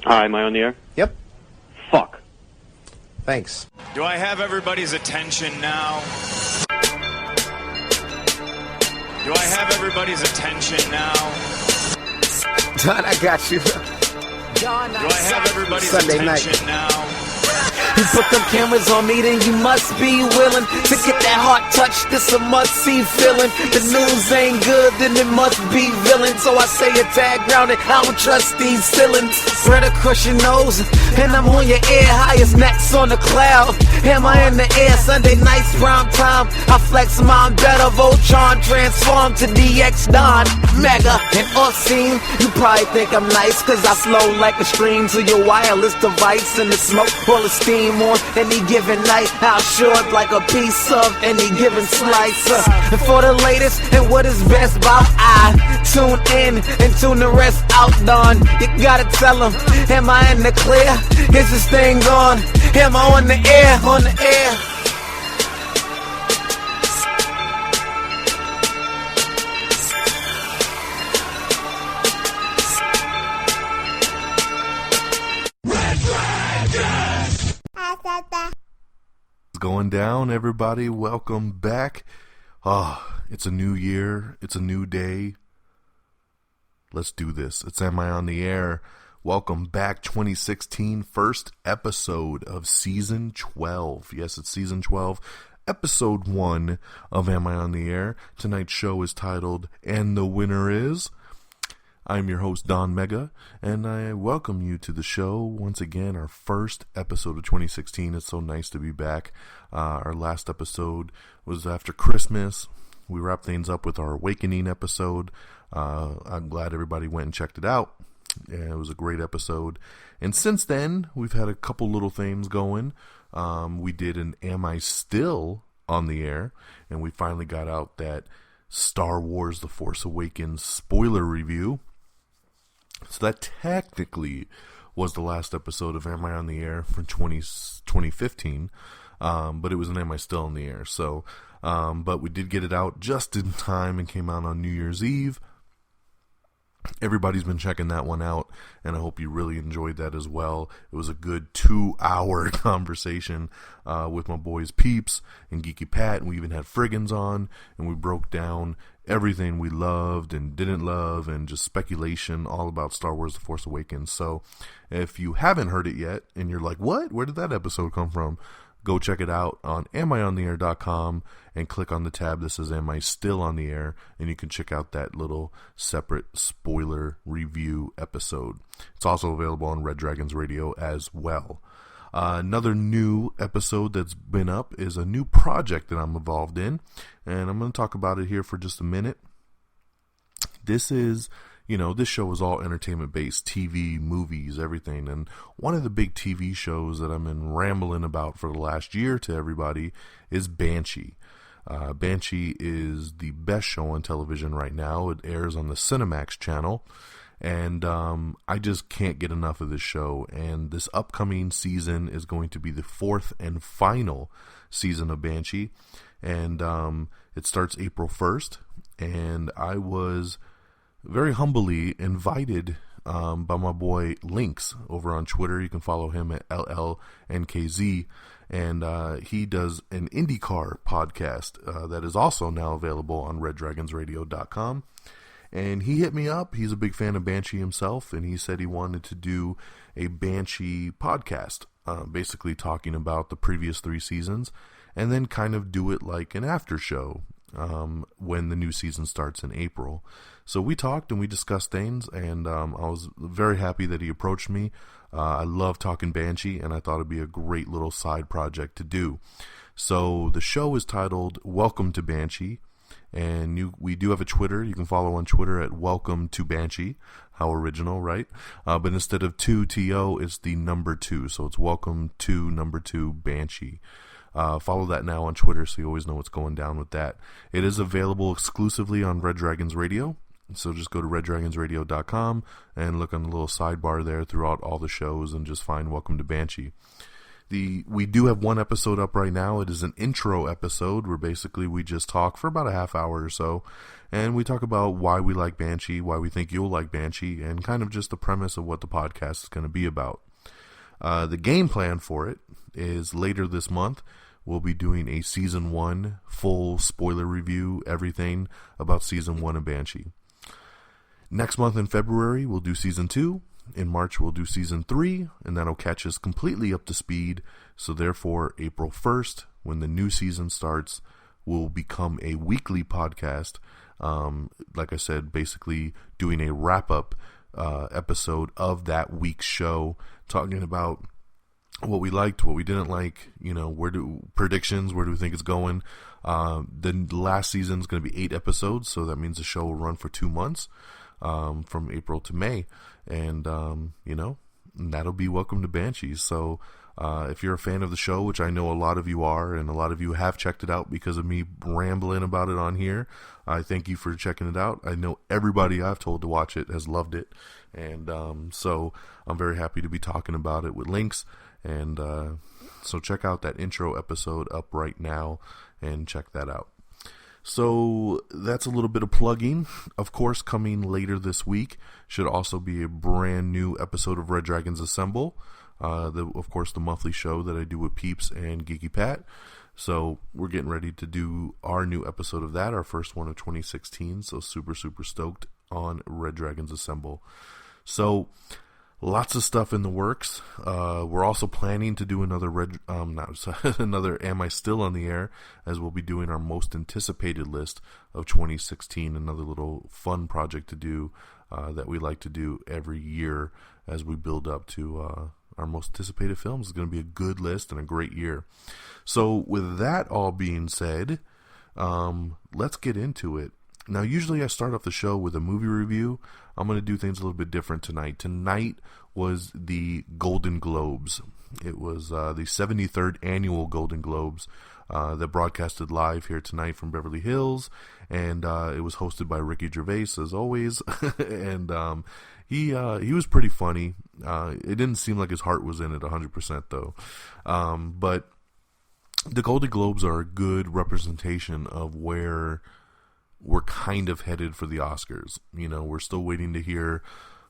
Hi, am I on the air? Yep. Fuck. Thanks. Do I have everybody's attention now? Do I have everybody's attention now? Don, I got you. Do I have everybody's Sunday attention night. now? You put them cameras on me, then you must be willing to get that heart touch. This a must-see feeling. The news ain't good, then it must be villain. So I say a tag grounded, I don't trust these ceilings. Spread across your nose, and I'm on your ear. Highest necks on the cloud. Am I in the air? Sunday nights, prime time. I flex mine better. Voltron transform to DX Don. Mega and off-scene. You probably think I'm nice, cause I slow like a stream to your wireless device. And the smoke full of steam on any given night. I'll short like a piece of any given slice. And for the latest and what is best about, I tune in and tune the rest out, Don. You gotta tell them, am I in the clear? Is this thing on? Am I on the air? On the air? Going down, everybody. Welcome back. It's a new year. It's a new day. Let's do this. It's Am I on the Air? Welcome back, 2016, first episode of season 12. Yes, it's season 12, episode 1 of Am I on the Air? Tonight's show is titled And the Winner Is. I'm your host, Don Mega, and I welcome you to the show once again, our first episode of 2016. It's so nice to be back. Our last episode was after Christmas. We wrapped things up with our Awakening episode. I'm glad everybody went and checked it out. Yeah, it was a great episode. And since then, we've had a couple little things going. We did an Am I Still on the Air? And we finally got out that Star Wars The Force Awakens spoiler review. So that technically was the last episode of Am I on the Air for 2015, but it was an Am I Still on the Air? So, but we did get it out just in time and came out on New Year's Eve. Everybody's been checking that one out, and I hope you really enjoyed that as well. It was a good 2-hour conversation with my boys Peeps and Geeky Pat, and we even had Friggins on, and we broke down everything we loved and didn't love, and just speculation all about Star Wars The Force Awakens. So if you haven't heard it yet, and you're like, what? Where did that episode come from? Go check it out on amiontheair.com and click on the tab that says Am I Still on the Air? And you can check out that little separate spoiler review episode. It's also available on Red Dragons Radio as well. Another new episode that's been up is a new project that I'm involved in, and I'm going to talk about it here for just a minute. This is, this show is all entertainment-based, TV, movies, everything, and one of the big TV shows that I've been rambling about for the last year to everybody is Banshee. Banshee is the best show on television right now. It airs on the Cinemax channel. And I just can't get enough of this show. And this upcoming season is going to be the 4th and final season of Banshee. And it starts April 1st. And I was very humbly invited by my boy Lynx over on Twitter. You can follow him at LLNKZ. And he does an IndyCar podcast that is also now available on RedDragonsRadio.com. And he hit me up. He's a big fan of Banshee himself, and he said he wanted to do a Banshee podcast, basically talking about the previous 3 seasons, and then kind of do it like an after show when the new season starts in April. So we talked and we discussed things, and I was very happy that he approached me. I love talking Banshee, and I thought it'd be a great little side project to do. So the show is titled Welcome to Banshee. And we do have a Twitter. You can follow on Twitter at Welcome to Banshee. How original, right? But instead of 2TO, it's the number 2. So it's Welcome to number 2 Banshee. Follow that now on Twitter so you always know what's going down with that. It is available exclusively on Red Dragons Radio. So just go to reddragonsradio.com and look on the little sidebar there throughout all the shows and just find Welcome to Banshee. We do have one episode up right now. It is an intro episode where basically we just talk for about a half hour or so, and we talk about why we like Banshee, why we think you'll like Banshee, and kind of just the premise of what the podcast is going to be about. The game plan for it is later this month, we'll be doing a Season 1 full spoiler review, everything about Season 1 of Banshee. Next month in February, we'll do Season 2. In March, we'll do Season 3, and that'll catch us completely up to speed. So therefore, April 1st, when the new season starts, will become a weekly podcast. Like I said, basically doing a wrap-up episode of that week's show, talking about what we liked, what we didn't like, predictions, where do we think it's going. The last season is going to be 8 episodes, so that means the show will run for 2 months. From April to May, and that'll be Welcome to Banshees. So if you're a fan of the show, which I know a lot of you are, and a lot of you have checked it out because of me rambling about it on here, I thank you for checking it out. I know everybody I've told to watch it has loved it, and so I'm very happy to be talking about it with links, and so check out that intro episode up right now and check that out. So that's a little bit of plugging. Of course, coming later this week should also be a brand new episode of Red Dragons Assemble. Of course, the monthly show that I do with Peeps and Geeky Pat. So we're getting ready to do our new episode of that, our first one of 2016. So super, super stoked on Red Dragons Assemble. So lots of stuff in the works. We're also planning to do another another Am I Still on the Air, as we'll be doing our most anticipated list of 2016. Another little fun project to do that we like to do every year as we build up to our most anticipated films. It's going to be a good list and a great year. So with that all being said, let's get into it. Now, usually I start off the show with a movie review. I'm going to do things a little bit different tonight. Tonight was the Golden Globes. It was the 73rd annual Golden Globes that broadcasted live here tonight from Beverly Hills, and it was hosted by Ricky Gervais, as always, and he was pretty funny. It didn't seem like his heart was in it 100% though, but the Golden Globes are a good representation of where we're kind of headed for the Oscars. We're still waiting to hear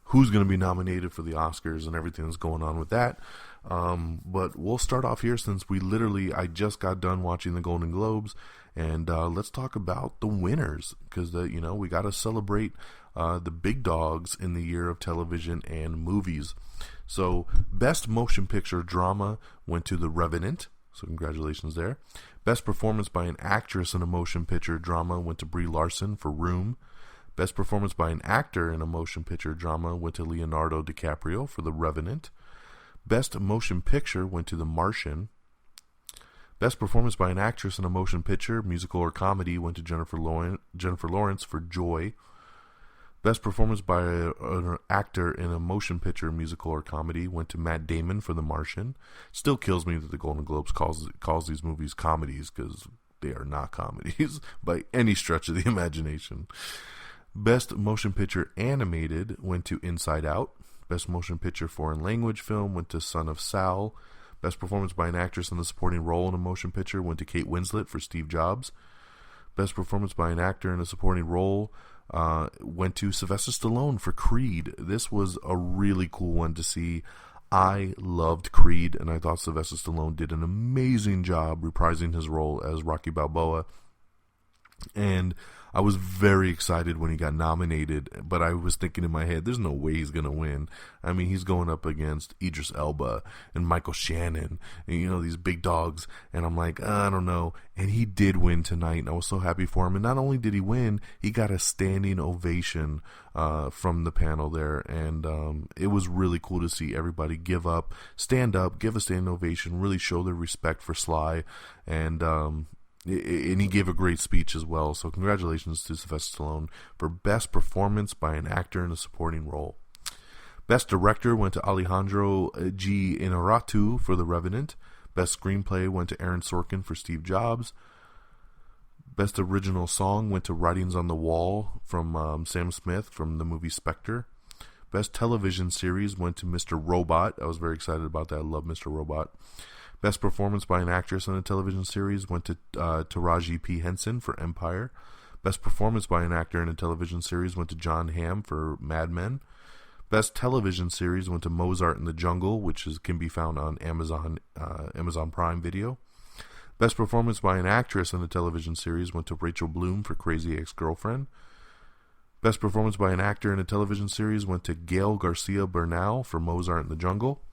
who's going to be nominated for the Oscars and everything that's going on with that. But we'll start off here since I just got done watching the Golden Globes, and let's talk about the winners, because we got to celebrate the big dogs in the year of television and movies. So Best Motion Picture Drama went to The Revenant. So congratulations there. Best Performance by an Actress in a Motion Picture Drama went to Brie Larson for Room. Best Performance by an Actor in a Motion Picture Drama went to Leonardo DiCaprio for The Revenant. Best Motion Picture went to The Martian. Best Performance by an Actress in a Motion Picture, Musical or Comedy went to Jennifer Lawrence for Joy. Best Performance by an Actor in a Motion Picture, Musical or Comedy went to Matt Damon for The Martian. Still kills me that the Golden Globes calls these movies comedies, because they are not comedies by any stretch of the imagination. Best Motion Picture Animated went to Inside Out. Best Motion Picture Foreign Language Film went to Son of Sal. Best Performance by an Actress in a Supporting Role in a Motion Picture went to Kate Winslet for Steve Jobs. Best Performance by an Actor in a Supporting Role went to Sylvester Stallone for Creed. This was a really cool one to see. I loved Creed, and I thought Sylvester Stallone did an amazing job reprising his role as Rocky Balboa. And I was very excited when he got nominated, but I was thinking in my head, there's no way he's going to win. I mean, he's going up against Idris Elba and Michael Shannon, and, these big dogs, and I'm like, I don't know. And he did win tonight, and I was so happy for him. And not only did he win, he got a standing ovation from the panel there, and it was really cool to see everybody stand up, give a standing ovation, really show their respect for Sly, and he gave a great speech as well. So congratulations to Sylvester Stallone for Best Performance by an Actor in a Supporting Role. Best Director went to Alejandro G. Inarritu for The Revenant. Best Screenplay went to Aaron Sorkin for Steve Jobs. Best Original Song went to Writings on the Wall from Sam Smith from the movie Spectre. Best Television Series went to Mr. Robot. I was very excited about that. I love Mr. Robot. Best performance by an actress in a television series went to Taraji P. Henson for Empire. Best performance by an actor in a television series went to John Hamm for Mad Men. Best television series went to Mozart in the Jungle, which can be found on Amazon Prime Video. Best performance by an actress in a television series went to Rachel Bloom for Crazy Ex-Girlfriend. Best performance by an actor in a television series went to Gael Garcia Bernal for Mozart in the Jungle.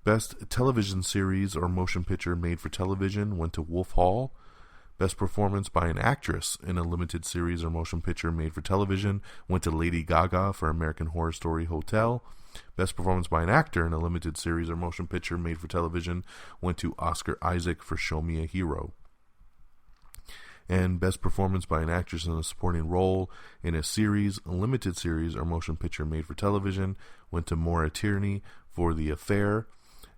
Best television series or motion picture made for television went to Wolf Hall. Best performance by an actress in a limited series or motion picture made for television went to Lady Gaga for American Horror Story Hotel. Best performance by an actor in a limited series or motion picture made for television went to Oscar Isaac for Show Me a Hero. And best performance by an actress in a supporting role in a series, a limited series, or motion picture made for television went to Maura Tierney for The Affair.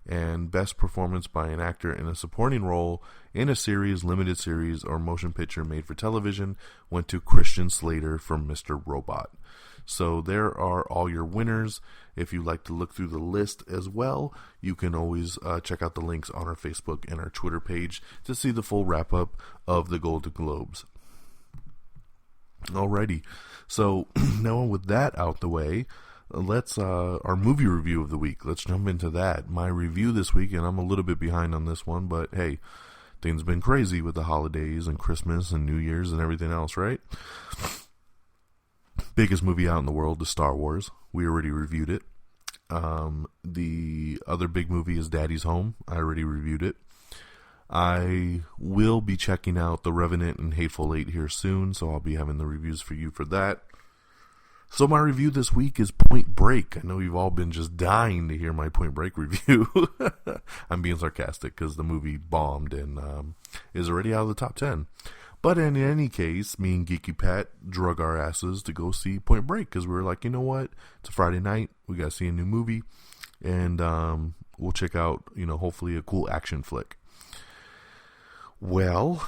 And best performance by an actor in a supporting role in a series, limited series, or motion picture made for television went to Christian Slater for Mr. Robot. So there are all your winners. If you'd like to look through the list as well, you can always check out the links on our Facebook and our Twitter page to see the full wrap-up of the Golden Globes. Alrighty, so now with that out the way, let's our movie review of the week. Let's jump into that. My review this week, and I'm a little bit behind on this one, but hey, things have been crazy with the holidays and Christmas and New Year's and everything else, right? Biggest movie out in the world is Star Wars. We already reviewed it. The other big movie is Daddy's Home. I already reviewed it. I will be checking out The Revenant and Hateful Eight here soon, so I'll be having the reviews for you for that. So my review this week is Point Break. I know you've all been just dying to hear my Point Break review. I'm being sarcastic because the movie bombed and is already out of the top 10. But in any case, me and Geeky Pat drug our asses to go see Point Break because we were like, you know what? It's a Friday night. We got to see a new movie. And we'll check out, hopefully a cool action flick. Well,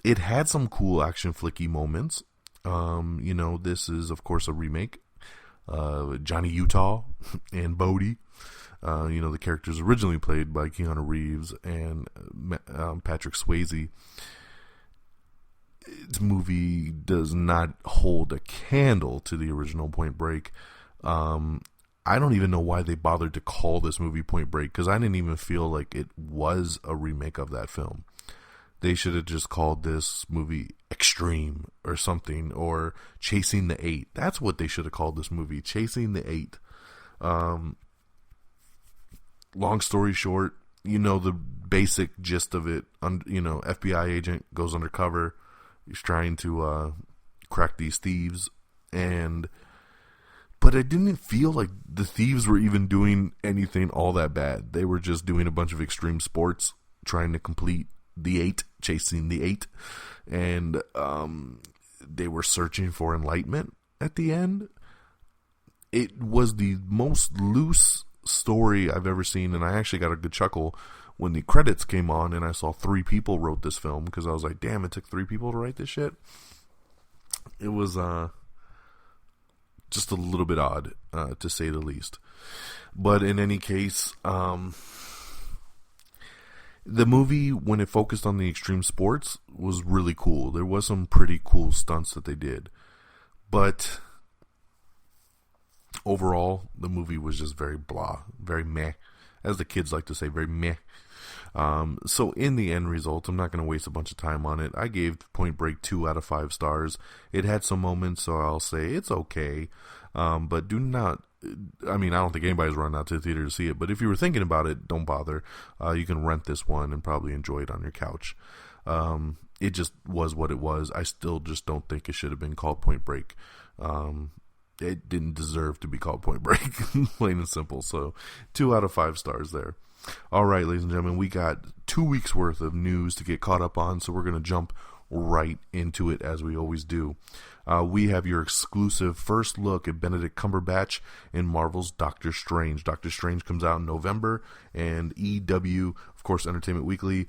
it had some cool action flicky moments. This is, of course, a remake. Johnny Utah and Bodhi. The characters originally played by Keanu Reeves and Patrick Swayze. This movie does not hold a candle to the original Point Break. I don't even know why they bothered to call this movie Point Break, because I didn't even feel like it was a remake of that film. They should have just called this movie Extreme or something, or Chasing the Eight. That's what they should have called this movie, Chasing the Eight. Long story short, the basic gist of it. FBI agent goes undercover. He's trying to crack these thieves, but it didn't feel like the thieves were even doing anything all that bad. They were just doing a bunch of extreme sports, trying to complete the eight, chasing the eight, and they were searching for enlightenment at the end. It was the most loose story I've ever seen, and I actually got a good chuckle when the credits came on and I saw 3 people wrote this film, because I was like, damn, it took 3 people to write this shit. It was just a little bit odd, to say the least. But in any case, the movie, when it focused on the extreme sports, was really cool. There was some pretty cool stunts that they did. But overall, the movie was just very blah, very meh. As the kids like to say, very meh. So in the end result, I'm not going to waste a bunch of time on it. I gave Point Break 2 out of 5 stars. It had some moments, so I'll say it's okay. But do not, I don't think anybody's running out to the theater to see it, but if you were thinking about it, don't bother. You can rent this one and probably enjoy it on your couch. It just was what it was. I still just don't think it should have been called Point Break. It didn't deserve to be called Point Break, plain and simple. So 2 out of 5 stars there. All right, ladies and gentlemen, we got 2 weeks worth of news to get caught up on, so we're going to jump right into it as we always do. We have your exclusive first look at Benedict Cumberbatch in Marvel's Doctor Strange. Doctor Strange comes out in November, and EW, of course, Entertainment Weekly,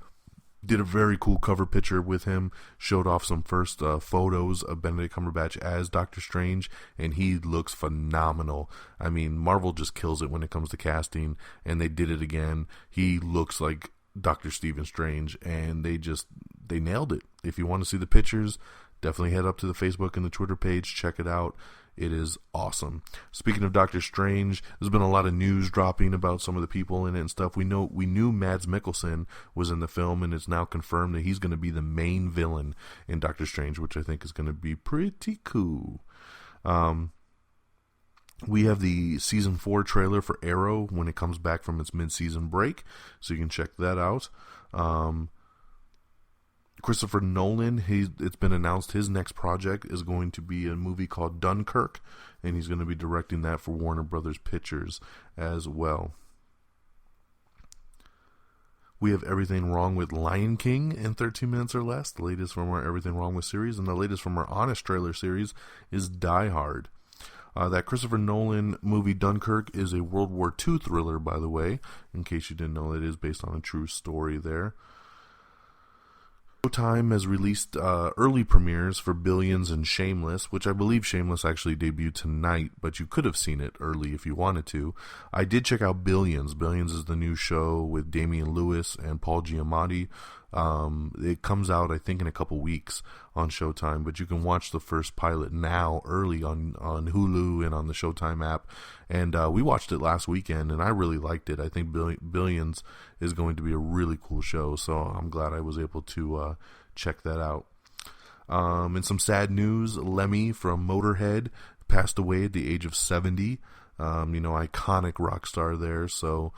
Did a very cool cover picture with him, showed off some first photos of Benedict Cumberbatch as Doctor Strange, and he looks phenomenal. I mean, Marvel just kills it when it comes to casting, and they did it again. He looks like Dr. Stephen Strange, and they nailed it. If you want to see the pictures, definitely head up to the Facebook and the Twitter page, check it out. It is awesome. Speaking of Doctor Strange, there's been a lot of news dropping about some of the people in it and stuff. We knew Mads Mikkelsen was in the film, and it's now confirmed that he's going to be the main villain in Doctor Strange, which I think is going to be pretty cool. We have the season 4 trailer for Arrow when it comes back from its mid-season break, so you can check that out. Christopher Nolan, it's been announced his next project is going to be a movie called Dunkirk, and he's going to be directing that for Warner Brothers Pictures as well. We have Everything Wrong with Lion King in 13 minutes or less, the latest from our Everything Wrong with series, and the latest from our Honest trailer series is Die Hard. That Christopher Nolan movie Dunkirk is a World War II thriller, by the way, in case you didn't know. It is based on a true story there. Showtime has released early premieres for Billions and Shameless, which I believe Shameless actually debuted tonight, but you could have seen it early if you wanted to. I did check out Billions. Billions is the new show with Damian Lewis and Paul Giamatti. It comes out, I think, in a couple weeks on Showtime, but you can watch the first pilot now early on Hulu and on the Showtime app. And we watched it last weekend, and I really liked it. I think Billions is going to be a really cool show, so I'm glad I was able to check that out. In some sad news, Lemmy from Motorhead passed away at the age of 70. Iconic rock star there, so,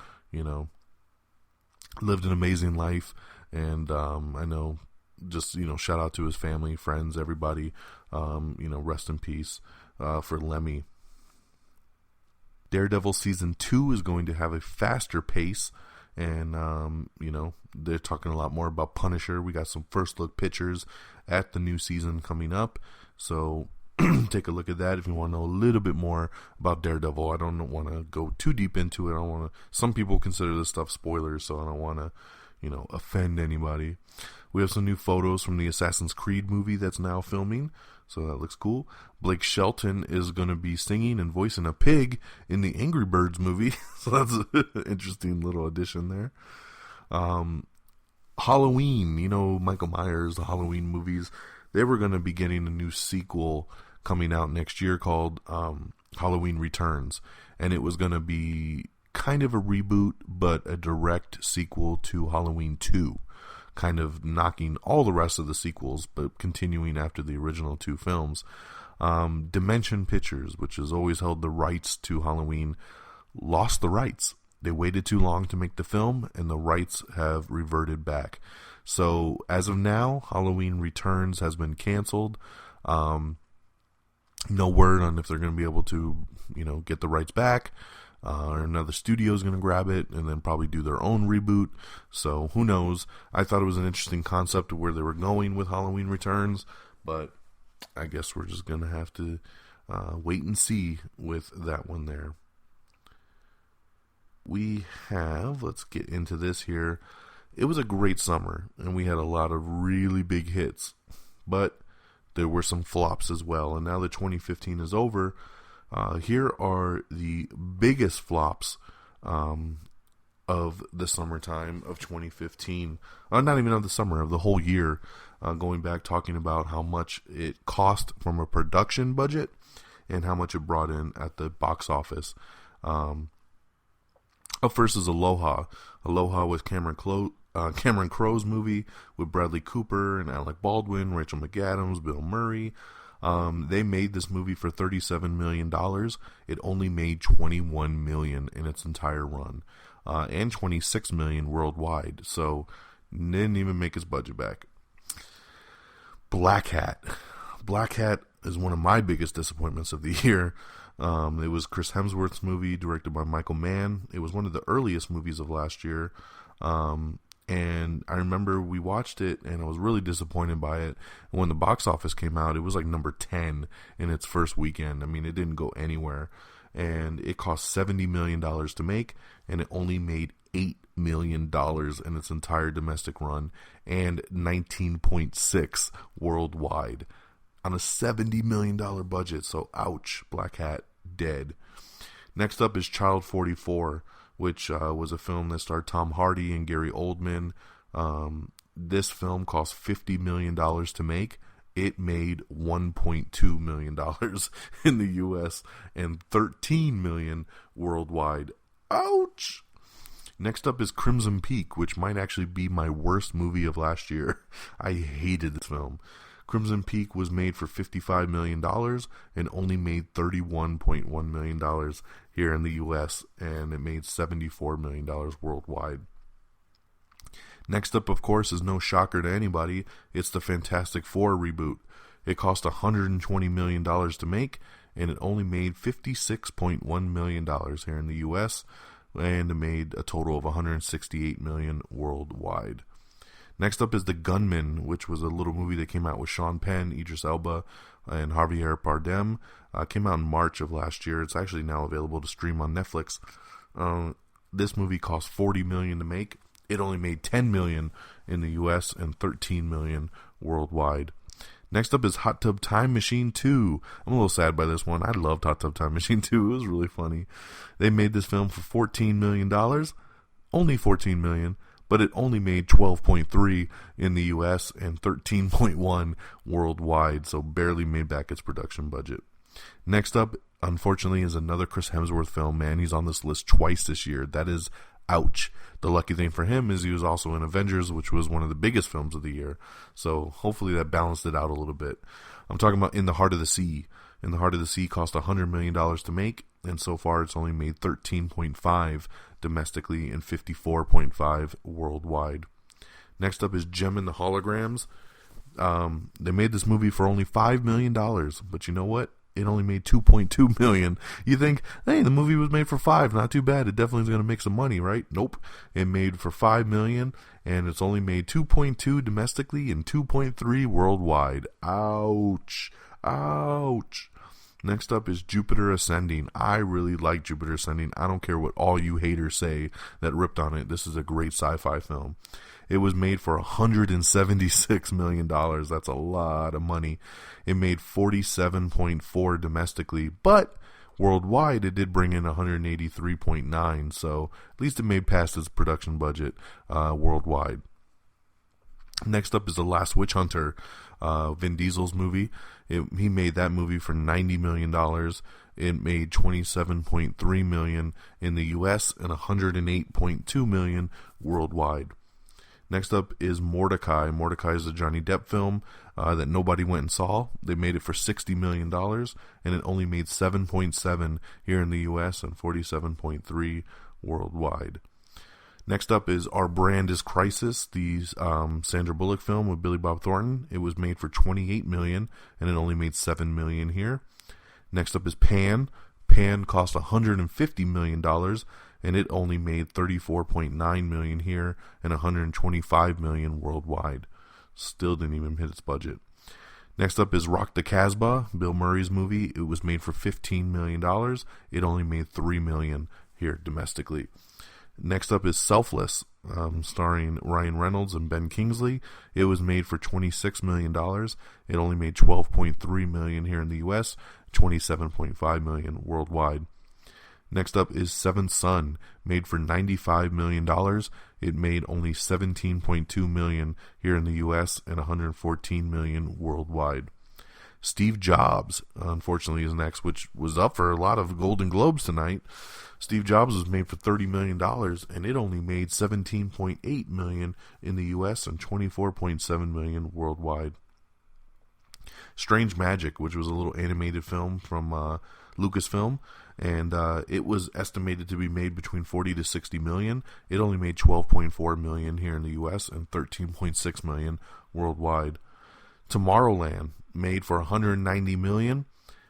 lived an amazing life. And I know, just, shout out to his family, friends, everybody. Rest in peace for Lemmy. Daredevil Season 2 is going to have a faster pace. And, they're talking a lot more about Punisher. We got some first look pictures at the new season coming up. So take a look at that if you want to know a little bit more about Daredevil. I don't want to go too deep into it. Some people consider this stuff spoilers, so I don't want to offend anybody. We have some new photos from the Assassin's Creed movie that's now filming, so that looks cool. Blake Shelton is going to be singing and voicing a pig in the Angry Birds movie, so that's an interesting little addition there. Halloween, Michael Myers, the Halloween movies, they were going to be getting a new sequel coming out next year called Halloween Returns, and it was going to be kind of a reboot, but a direct sequel to Halloween 2, kind of knocking all the rest of the sequels, but continuing after the original 2 films. Dimension Pictures, which has always held the rights to Halloween, lost the rights. They waited too long to make the film, and the rights have reverted back. So, as of now, Halloween Returns has been canceled. No word on if they're going to be able to, get the rights back. Or another studio is going to grab it and then probably do their own reboot. So who knows? I thought it was an interesting concept of where they were going with Halloween Returns, but I guess we're just going to have to wait and see with that one there. Let's get into this here. It was a great summer, and we had a lot of really big hits, but there were some flops as well. And now that 2015 is over, here are the biggest flops of the summertime of 2015. Not even of the summer, of the whole year. Going back, talking about how much it cost from a production budget and how much it brought in at the box office. Up first is Aloha. Aloha was Cameron Crowe's movie with Bradley Cooper and Alec Baldwin, Rachel McAdams, Bill Murray. They made this movie for $37 million. It only made $21 million in its entire run, and $26 million worldwide. So, didn't even make its budget back. Black Hat. Black Hat is one of my biggest disappointments of the year. It was Chris Hemsworth's movie, directed by Michael Mann. It was one of the earliest movies of last year. And I remember we watched it, and I was really disappointed by it. And when the box office came out, it was like number 10 in its first weekend. I mean, it didn't go anywhere. And it cost $70 million to make, and it only made $8 million in its entire domestic run and 19.6 worldwide on a $70 million budget. So ouch, Black Hat dead. Next up is Child 44, which was a film that starred Tom Hardy and Gary Oldman. This film cost $50 million to make. It made $1.2 million in the U.S. and $13 million worldwide. Ouch! Next up is Crimson Peak, which might actually be my worst movie of last year. I hated this film. Crimson Peak was made for $55 million and only made $31.1 million here in the U.S., and it made $74 million worldwide. Next up, of course, is no shocker to anybody. It's the Fantastic Four reboot. It cost $120 million to make, and it only made $56.1 million here in the U.S., and it made a total of $168 million worldwide. Next up is The Gunman, which was a little movie that came out with Sean Penn, Idris Elba, and Javier Bardem. Came out in March of last year. It's actually now available to stream on Netflix. This movie cost $40 million to make. It only made $10 million in the U.S. and $13 million worldwide. Next up is Hot Tub Time Machine 2. I'm a little sad by this one. I loved Hot Tub Time Machine 2. It was really funny. They made this film for $14 million. Only $14 million. But it only made 12.3 in the U.S. and 13.1 worldwide, so barely made back its production budget. Next up, unfortunately, is another Chris Hemsworth film. Man, he's on this list twice this year. That is ouch. The lucky thing for him is he was also in Avengers, which was one of the biggest films of the year. So hopefully that balanced it out a little bit. I'm talking about In the Heart of the Sea. In the Heart of the Sea cost $100 million to make, and so far it's only made 13.5 domestically and 54.5 worldwide. Next up is Gem and the Holograms. They made this movie for only $5 million, but you know what? It only made $2.2 million. You think, hey, the movie was made for $5, not too bad. It definitely is going to make some money, right? Nope. It made for $5 million, and it's only made 2.2 domestically and 2.3 worldwide. Ouch. Ouch. Next up is Jupiter Ascending. I really like Jupiter Ascending. I don't care what all you haters say that ripped on it. This is a great sci-fi film. It was made for $176 million. That's a lot of money. It made 47.4 domestically, but worldwide it did bring in 183.9. So at least it made past its production budget worldwide. Next up is The Last Witch Hunter, Vin Diesel's movie. He made that movie for $90 million. It made $27.3 million in the U.S. and $108.2 million worldwide. Next up is Mordecai. Mordecai is a Johnny Depp film that nobody went and saw. They made it for $60 million, and it only made 7.7 here in the U.S. and 47.3 worldwide. Next up is Our Brand is Crisis, the Sandra Bullock film with Billy Bob Thornton. It was made for $28 million, and it only made $7 million here. Next up is Pan. Pan cost $150 million, and it only made $34.9 million here and $125 million worldwide. Still didn't even hit its budget. Next up is Rock the Casbah, Bill Murray's movie. It was made for $15 million. It only made $3 million here domestically. Next up is Selfless, starring Ryan Reynolds and Ben Kingsley. It was made for $26 million. It only made $12.3 million here in the U.S., $27.5 million worldwide. Next up is Seventh Son, made for $95 million. It made only $17.2 million here in the U.S. and $114 million worldwide. Steve Jobs, unfortunately, is next, which was up for a lot of Golden Globes tonight. Steve Jobs was made for $30 million, and it only made $17.8 million in the U.S. and $24.7 million worldwide. Strange Magic, which was a little animated film from Lucasfilm, and it was estimated to be made between 40 to 60 million. It only made 12.4 million here in the U.S. and 13.6 million worldwide. Tomorrowland, made for 190 million.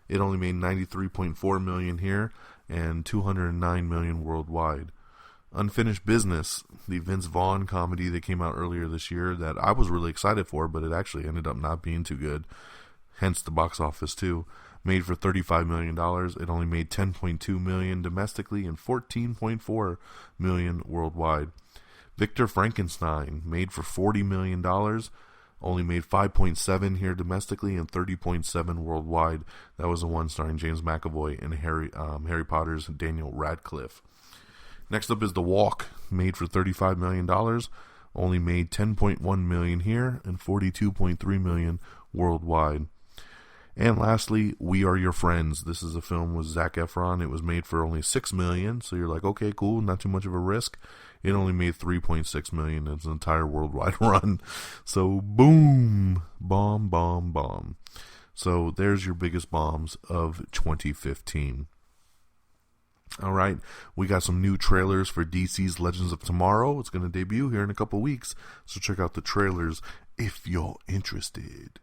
It only made 93.4 million here and 209 million worldwide. Unfinished Business, the Vince Vaughn comedy that came out earlier this year that I was really excited for, but it actually ended up not being too good. Hence the box office too. made for $35 million. It only made $10.2 million domestically and $14.4 million worldwide. Victor Frankenstein, made for $40 million, only made 5.7 here domestically and 30.7 worldwide. That was the one starring James McAvoy and Harry Potter's Daniel Radcliffe. Next up is The Walk, made for $35 million, only made $10.1 million here and $42.3 million worldwide. And lastly, We Are Your Friends. This is a film with Zac Efron. It was made for only $6 million, so you're like, okay, cool, not too much of a risk. It only made $3.6 million in its entire worldwide run. So, boom, bomb, bomb, bomb. So, there's your biggest bombs of 2015. All right, we got some new trailers for DC's Legends of Tomorrow. It's going to debut here in a couple weeks, so check out the trailers if you're interested.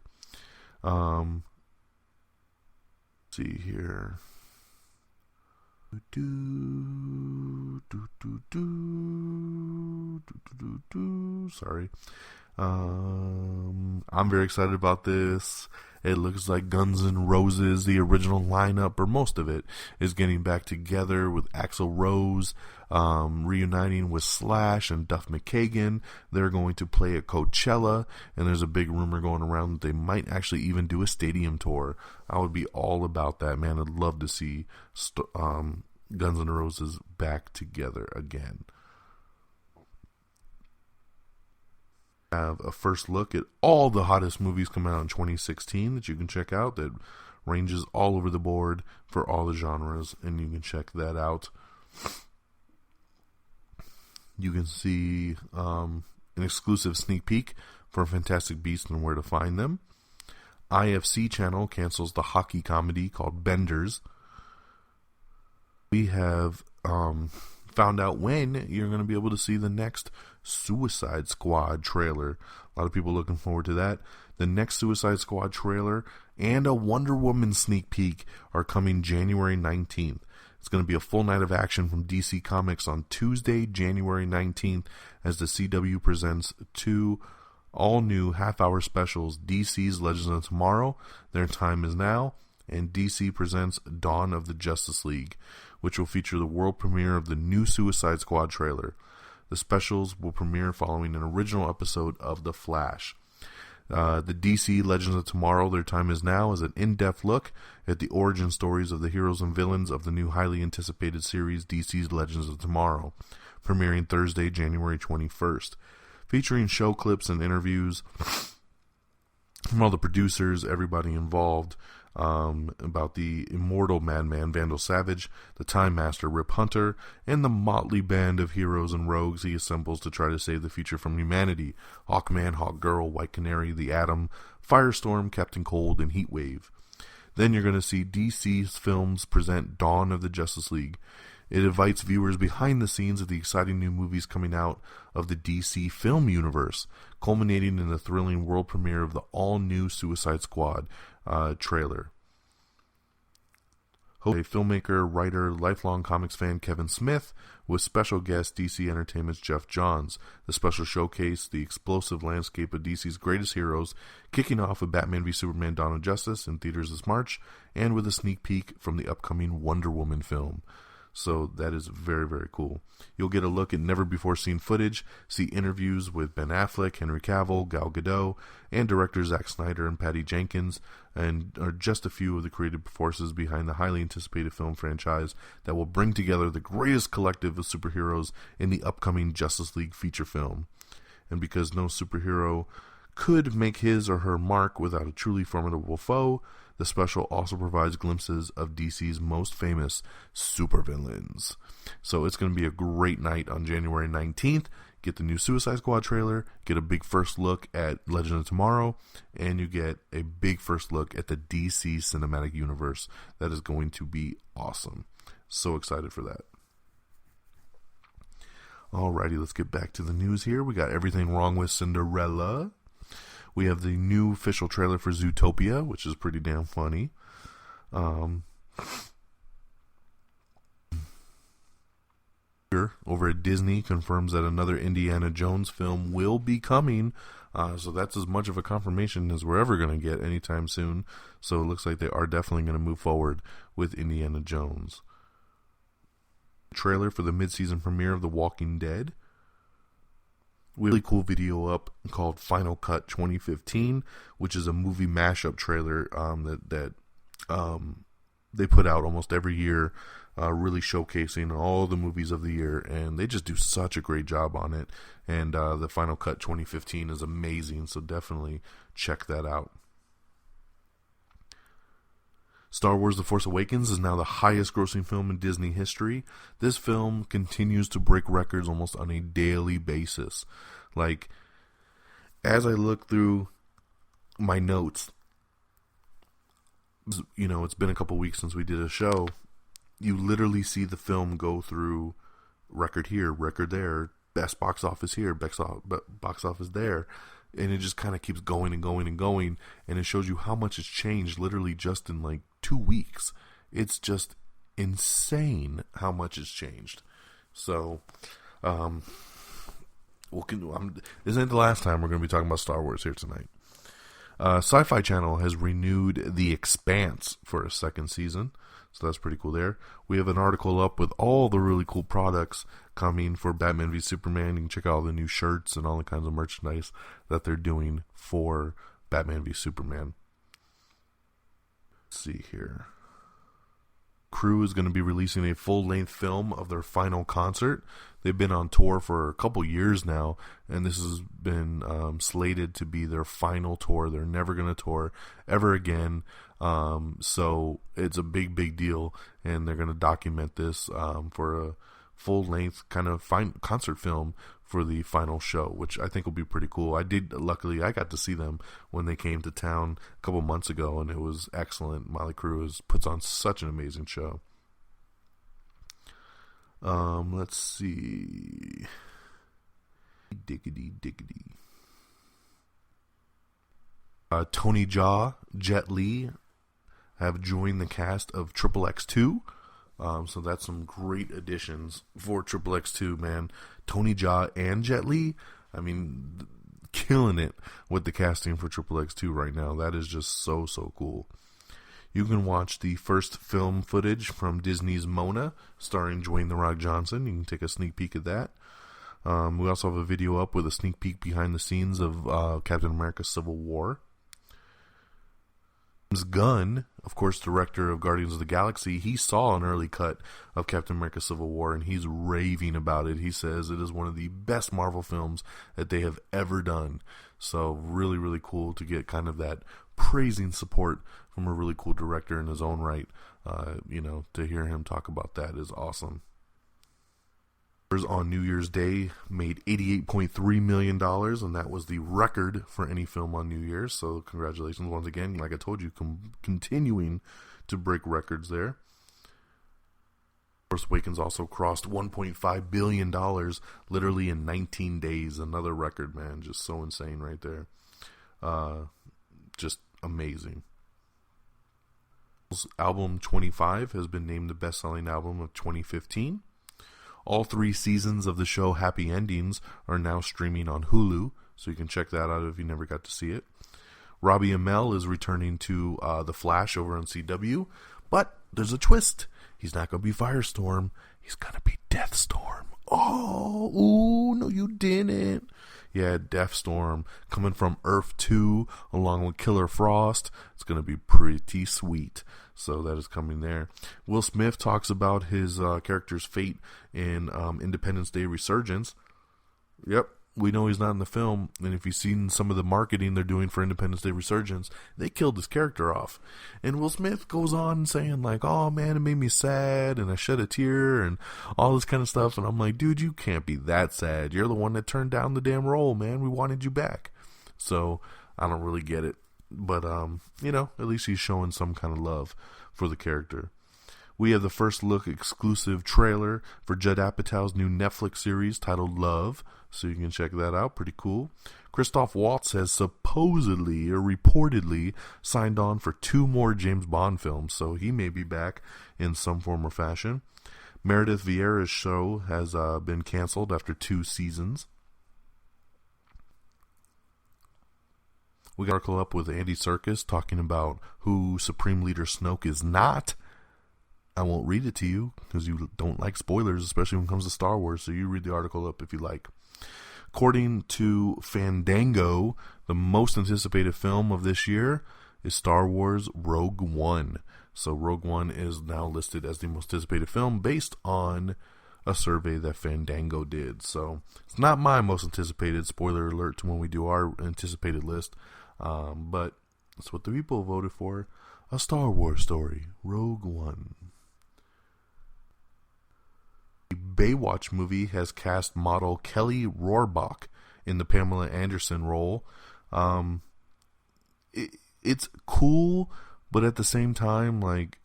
See here. Sorry. I'm very excited about this. It looks like Guns N' Roses, the original lineup, or most of it, is getting back together with Axl Rose, reuniting with Slash and Duff McKagan. They're going to play at Coachella, and there's a big rumor going around that they might actually even do a stadium tour. I would be all about that, man. I'd love to see Guns N' Roses back together again. Have a first look at all the hottest movies coming out in 2016 that you can check out, that ranges all over the board for all the genres, and you can check that out. You can see an exclusive sneak peek for Fantastic Beasts and Where to Find Them. IFC channel cancels the hockey comedy called Benders. We have found out when you're going to be able to see the next Suicide Squad trailer. A lot of people looking forward to that. The next Suicide Squad trailer and a Wonder Woman sneak peek are coming January 19th. It's going to be a full night of action from DC Comics on Tuesday, January 19th, as the CW presents two all-new half-hour specials, DC's Legends of Tomorrow, Their Time Is Now, and DC presents Dawn of the Justice League, which will feature the world premiere of the new Suicide Squad trailer. The specials will premiere following an original episode of The Flash. The DC Legends of Tomorrow, Their Time Is Now is an in-depth look at the origin stories of the heroes and villains of the new highly anticipated series DC's Legends of Tomorrow, premiering Thursday, January 21st. Featuring show clips and interviews from all the producers, everybody involved, about the immortal madman Vandal Savage, the Time Master Rip Hunter, and the motley band of heroes and rogues he assembles to try to save the future from humanity: Hawkman, Hawkgirl, White Canary, the Atom, Firestorm, Captain Cold, and Heatwave. Then you're going to see DC's films present Dawn of the Justice League. It invites viewers behind the scenes of the exciting new movies coming out of the DC film universe, culminating in the thrilling world premiere of the all-new Suicide Squad trailer. A filmmaker, writer, lifelong comics fan Kevin Smith, with special guest DC Entertainment's Jeff Johns. The special showcase the explosive landscape of DC's greatest heroes, kicking off with Batman v Superman: Dawn of Justice in theaters this March, and with a sneak peek from the upcoming Wonder Woman film. So that is very, very cool. You'll get a look at never-before-seen footage, see interviews with Ben Affleck, Henry Cavill, Gal Gadot, and directors Zack Snyder and Patty Jenkins, and are just a few of the creative forces behind the highly anticipated film franchise that will bring together the greatest collective of superheroes in the upcoming Justice League feature film. And because no superhero could make his or her mark without a truly formidable foe, the special also provides glimpses of DC's most famous supervillains. So it's going to be a great night on January 19th. Get the new Suicide Squad trailer, get a big first look at Legend of Tomorrow, and you get a big first look at the DC Cinematic Universe. That is going to be awesome. So excited for that. Alrighty, let's get back to the news here. We got Everything Wrong with Cinderella. We have the new official trailer for Zootopia, which is pretty damn funny. Over at Disney confirms that another Indiana Jones film will be coming So that's as much of a confirmation as we're ever going to get anytime soon. So it looks like they are definitely going to move forward with Indiana Jones. Trailer for the mid-season premiere of The Walking Dead. Really cool video up called Final Cut 2015, which is a movie mashup trailer that they put out almost every year, really showcasing all the movies of the year, and they just do such a great job on it. And the Final Cut 2015 is amazing, so definitely check that out. Star Wars The Force Awakens is now the highest grossing film in Disney history. This film continues to break records almost on a daily basis. Like, as I look through my notes, you know, it's been a couple weeks since we did a show. You literally see the film go through record here, record there, best box office here, box office there. And it just kind of keeps going and going and going. And it shows you how much it's changed literally just in like 2 weeks. It's just insane how much it's changed. So, this ain't the last time we're going to be talking about Star Wars here tonight. Sci-Fi Channel has renewed The Expanse for a second season. So that's pretty cool there. We have an article up with all the really cool products coming for Batman v Superman. You can check out all the new shirts and all the kinds of merchandise that they're doing for Batman v Superman. Let's see here. Crew is going to be releasing a full-length film of their final concert. They've been on tour for a couple years now, and this has been slated to be their final tour. They're never going to tour ever again. So it's a big, big deal, and they're going to document this for a full-length kind of concert film for the final show, which I think will be pretty cool. Luckily, I got to see them when they came to town a couple months ago, and it was excellent. Molly Crew puts on such an amazing show. Let's see. Diggity. Tony Jaa, Jet Li have joined the cast of Triple X2. So that's some great additions for Triple X2, man. Tony Jaa and Jet Li, I mean, killing it with the casting for Triple X2 right now. That is just so, so cool. You can watch the first film footage from Disney's Mona, starring Dwayne "The Rock" Johnson. You can take a sneak peek at that. We also have a video up with a sneak peek behind the scenes of Captain America Civil War. James Gunn, of course, director of Guardians of the Galaxy, he saw an early cut of Captain America Civil War, and he's raving about it. He says it is one of the best Marvel films that they have ever done. So really, really cool to get kind of that praising support from a really cool director in his own right. To hear him talk about that is awesome. On New Year's Day made $88.3 million, and that was the record for any film on New Year's. So congratulations once again. Like I told you, continuing to break records there. Force Awakens also crossed $1.5 billion literally in 19 days. Another record, man. Just so insane right there. Just amazing. Album 25 has been named the best-selling album of 2015. All 3 seasons of the show Happy Endings are now streaming on Hulu, so you can check that out if you never got to see it. Robbie Amell is returning to The Flash over on CW, but there's a twist. He's not going to be Firestorm. He's going to be Deathstorm. Oh, ooh, no you didn't. Yeah, Deathstorm coming from Earth 2 along with Killer Frost. It's going to be pretty sweet. So that is coming there. Will Smith talks about his character's fate in Independence Day Resurgence. Yep, we know he's not in the film. And if you've seen some of the marketing they're doing for Independence Day Resurgence, they killed his character off. And Will Smith goes on saying like, oh man, it made me sad and I shed a tear and all this kind of stuff. And I'm like, dude, you can't be that sad. You're the one that turned down the damn role, man. We wanted you back. So I don't really get it. But, at least he's showing some kind of love for the character. We have the first look exclusive trailer for Judd Apatow's new Netflix series titled Love, so you can check that out. Pretty cool. Christoph Waltz has supposedly or reportedly signed on for 2 more James Bond films, so he may be back in some form or fashion. Meredith Vieira's show has been canceled after 2 seasons. We got an article up with Andy Serkis talking about who Supreme Leader Snoke is not. I won't read it to you because you don't like spoilers, especially when it comes to Star Wars, so you read the article up if you like. According to Fandango, the most anticipated film of this year is Star Wars Rogue One. So Rogue One is now listed as the most anticipated film based on a survey that Fandango did. So it's not my most anticipated, spoiler alert to when we do our anticipated list, but it's what the people voted for. A Star Wars story, Rogue One. The Baywatch movie has cast model Kelly Rohrbach in the Pamela Anderson role. It's cool, but at the same time, like,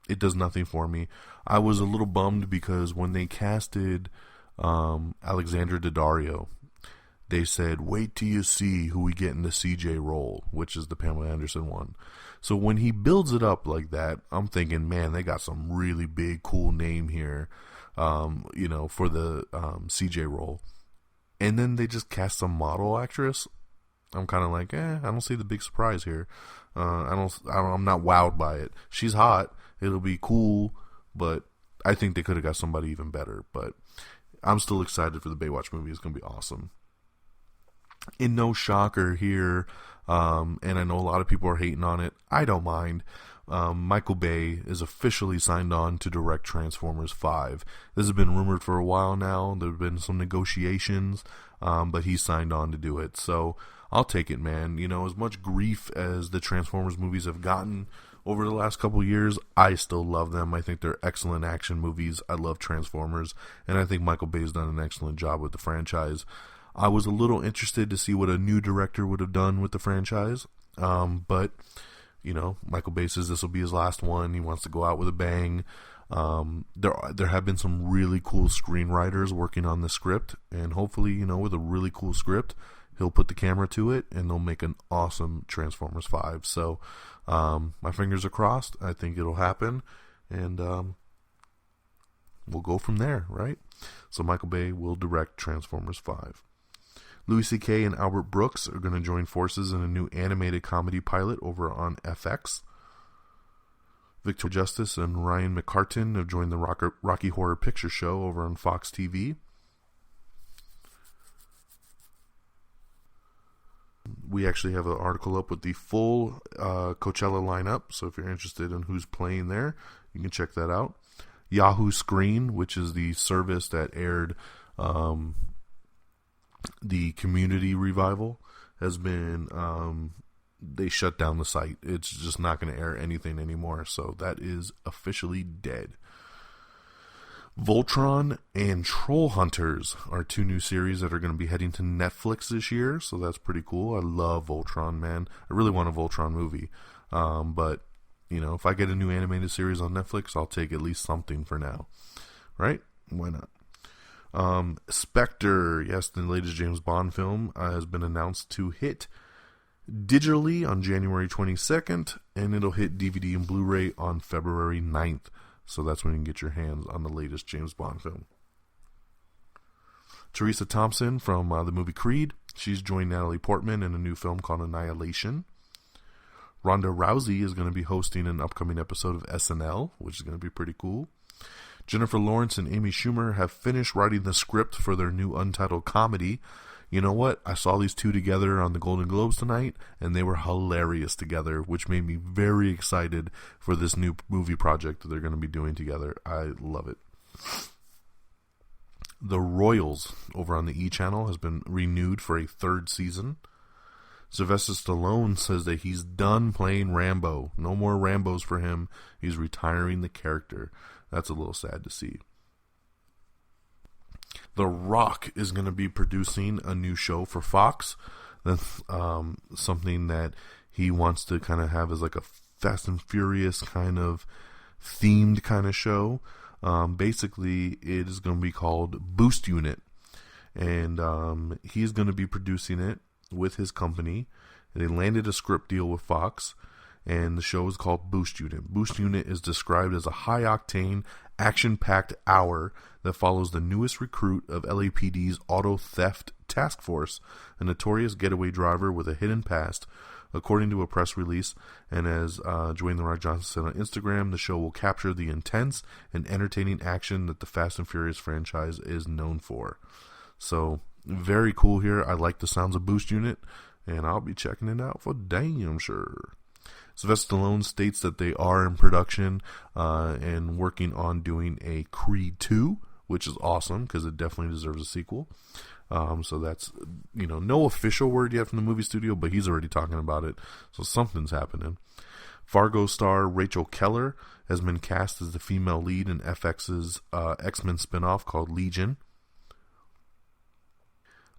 it does nothing for me. I was a little bummed because when they casted Alexandra Daddario, they said, wait till you see who we get in the CJ role, which is the Pamela Anderson one. So when he builds it up like that, I'm thinking, man, they got some really big, cool name here, for the CJ role. And then they just cast some model actress. I'm kind of like, I don't see the big surprise here. I'm not wowed by it. She's hot. It'll be cool, but I think they could have got somebody even better. But I'm still excited for the Baywatch movie. It's going to be awesome. In no shocker here, and I know a lot of people are hating on it. I don't mind. Michael Bay is officially signed on to direct Transformers 5. This has been rumored for a while now. There have been some negotiations, but he's signed on to do it. So I'll take it, man. As much grief as the Transformers movies have gotten over the last couple of years, I still love them. I think they're excellent action movies. I love Transformers, and I think Michael Bay's done an excellent job with the franchise. I was a little interested to see what a new director would have done with the franchise, but Michael Bay says this will be his last one. He wants to go out with a bang. There have been some really cool screenwriters working on the script, and hopefully, with a really cool script, he'll put the camera to it, and they'll make an awesome Transformers 5. So, my fingers are crossed. I think it'll happen, and we'll go from there, right? So Michael Bay will direct Transformers 5. Louis C.K. and Albert Brooks are going to join forces in a new animated comedy pilot over on FX. Victor Justice and Ryan McCartan have joined the Rocky Horror Picture Show over on Fox TV. We actually have an article up with the full Coachella lineup, so if you're interested in who's playing there, you can check that out. Yahoo Screen, which is the service that aired the Community revival, has been they shut down the site. It's just not going to air anything anymore, so that is officially dead. Voltron and Troll Hunters are two new series that are going to be heading to Netflix this year, so that's pretty cool. I love Voltron, man. I really want a Voltron movie, but if I get a new animated series on Netflix, I'll take at least something for now, right? Why not? Spectre, yes, the latest James Bond film, has been announced to hit digitally on January 22nd, and it'll hit DVD and Blu-ray on February 9th. So that's when you can get your hands on the latest James Bond film. Teresa Thompson from the movie Creed, she's joined Natalie Portman in a new film called Annihilation. Ronda Rousey is going to be hosting an upcoming episode of SNL, which is going to be pretty cool. Jennifer Lawrence and Amy Schumer have finished writing the script for their new untitled comedy. You know what? I saw these two together on the Golden Globes tonight, and they were hilarious together, which made me very excited for this new movie project that they're going to be doing together. I love it. The Royals over on the E! Channel has been renewed for a third season. Sylvester Stallone says that he's done playing Rambo. No more Rambos for him. He's retiring the character. That's a little sad to see. The Rock is going to be producing a new show for Fox. That's something that he wants to kind of have as like a Fast and Furious kind of themed kind of show. Basically, it is going to be called Boost Unit. And he's going to be producing it with his company. They landed a script deal with Fox. and the show is called Boost Unit. Boost Unit is described as a high-octane, action-packed hour that follows the newest recruit of LAPD's auto theft task force, a notorious getaway driver with a hidden past. According to a press release, and as Dwayne "The Rock" Johnson said on Instagram, the show will capture the intense and entertaining action that the Fast and Furious franchise is known for. So, very cool here. I like the sounds of Boost Unit, and I'll be checking it out for damn sure. Sylvester Stallone states that they are in production and working on doing a Creed 2, which is awesome because it definitely deserves a sequel. So that's, no official word yet from the movie studio, but he's already talking about it. So something's happening. Fargo star Rachel Keller has been cast as the female lead in FX's X-Men spinoff called Legion.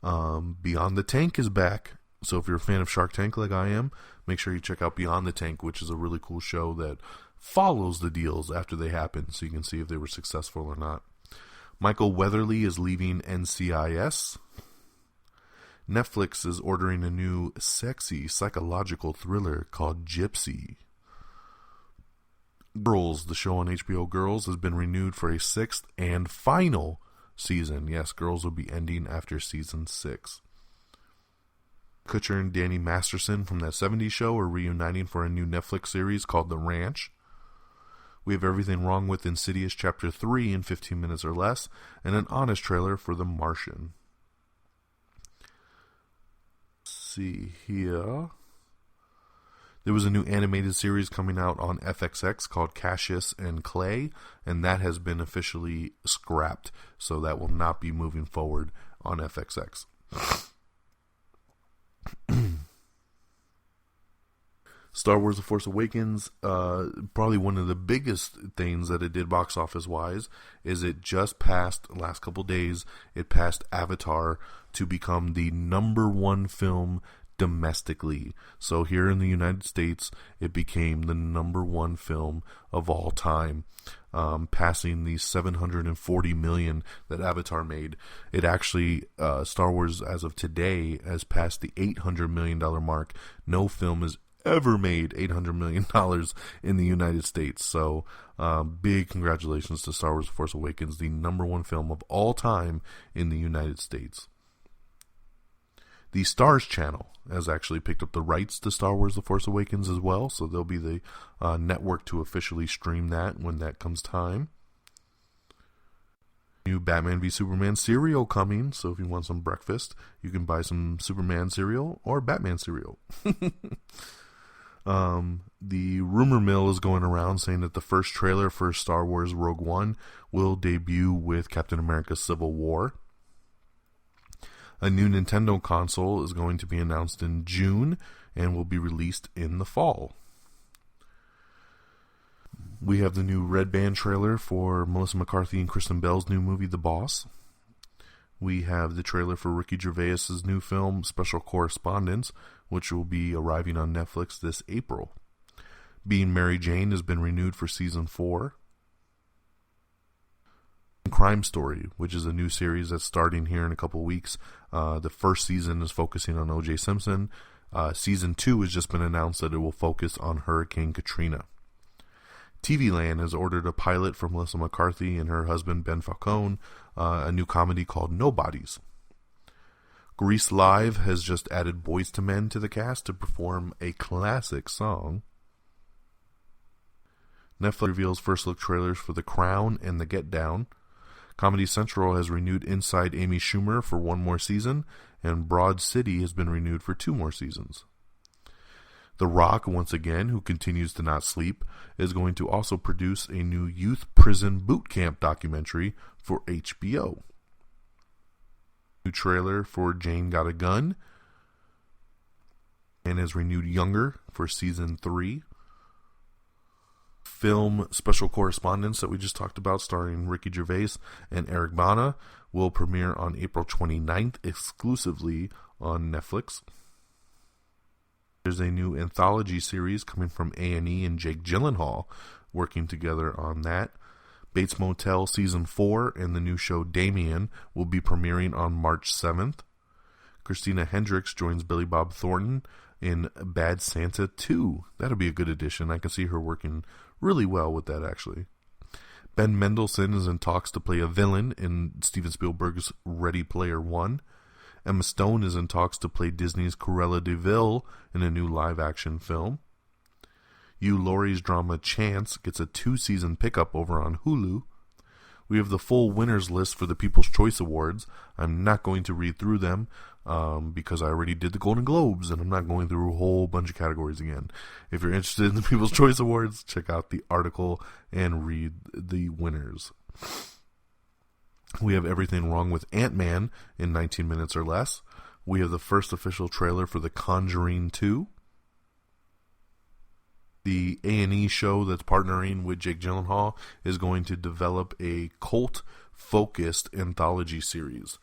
Beyond the Tank is back. So if you're a fan of Shark Tank like I am, make sure you check out Beyond the Tank, which is a really cool show that follows the deals after they happen, so you can see if they were successful or not. Michael Weatherly is leaving NCIS. Netflix is ordering a new sexy psychological thriller called Gypsy. Girls, the show on HBO Girls, has been renewed for a 6th and final season. Yes, Girls will be ending after season 6. Kutcher and Danny Masterson from that 70s show are reuniting for a new Netflix series called The Ranch. We have Everything Wrong with Insidious Chapter 3 in 15 minutes or less, and an honest trailer for The Martian. Let's see here. There was a new animated series coming out on FXX called Cassius and Clay, and that has been officially scrapped, so that will not be moving forward on FXX. Star Wars The Force Awakens, probably one of the biggest things that it did box office wise is it just passed, last couple days, it passed Avatar to become the #1 film domestically. So here in the United States, it became the #1 film of all time, passing the $740 million that Avatar made. It actually, Star Wars as of today has passed the $800 million mark. No film has ever made $800 million in the United States. So big congratulations to Star Wars The Force Awakens, the #1 film of all time in the United States. The Stars Channel has actually picked up the rights to Star Wars The Force Awakens as well, so they'll be the network to officially stream that when that comes time. New Batman v Superman cereal coming, so if you want some breakfast, you can buy some Superman cereal or Batman cereal. The rumor mill is going around saying that the first trailer for Star Wars Rogue One will debut with Captain America Civil War. A new Nintendo console is going to be announced in June and will be released in the fall. We have the new Red Band trailer for Melissa McCarthy and Kristen Bell's new movie, The Boss. We have the trailer for Ricky Gervais's new film, Special Correspondence, which will be arriving on Netflix this April. Being Mary Jane has been renewed for Season 4. Crime Story, which is a new series that's starting here in a couple weeks. The first season is focusing on O.J. Simpson. Season 2 has just been announced that it will focus on Hurricane Katrina. TV Land has ordered a pilot for Melissa McCarthy and her husband Ben Falcone, a new comedy called Nobodies. Grease Live has just added Boyz II Men to the cast to perform a classic song. Netflix reveals first look trailers for The Crown and The Get Down. Comedy Central has renewed Inside Amy Schumer for 1 more season, and Broad City has been renewed for 2 more seasons. The Rock, once again, who continues to not sleep, is going to also produce a new youth prison boot camp documentary for HBO. New trailer for Jane Got a Gun, and has renewed Younger for season 3. Film Special Correspondence that we just talked about, starring Ricky Gervais and Eric Bana, will premiere on April 29th exclusively on Netflix. There's a new anthology series coming from A&E and Jake Gyllenhaal working together on that. Bates Motel Season 4 and the new show Damien will be premiering on March 7th. Christina Hendricks joins Billy Bob Thornton in Bad Santa 2. That'll be a good addition. I can see her working really well with that, actually. Ben Mendelsohn is in talks to play a villain in Steven Spielberg's Ready Player One. Emma Stone is in talks to play Disney's Cruella de Vil in a new live-action film. Hugh Laurie's drama Chance gets a 2-season pickup over on Hulu. We have the full winners list for the People's Choice Awards. I'm not going to read through them because I already did the Golden Globes, and I'm not going through a whole bunch of categories again. If you're interested in the People's Choice Awards, check out the article and read the winners. We have Everything Wrong with Ant-Man in 19 minutes or less. We have the first official trailer for The Conjuring 2. The A&E show that's partnering with Jake Gyllenhaal is going to develop a cult-focused anthology series.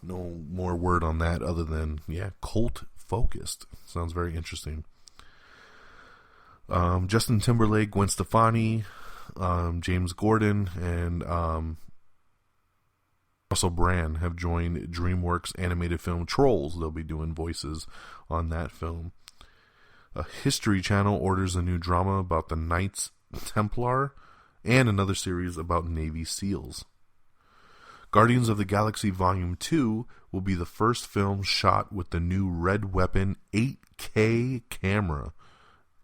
No more word on that other than, cult-focused. Sounds very interesting. Justin Timberlake, Gwen Stefani, James Gordon, and Russell Brand have joined DreamWorks animated film Trolls. They'll be doing voices on that film. History Channel orders a new drama about the Knights Templar and another series about Navy SEALs. Guardians of the Galaxy Volume 2 will be the first film shot with the new Red Weapon 8K camera.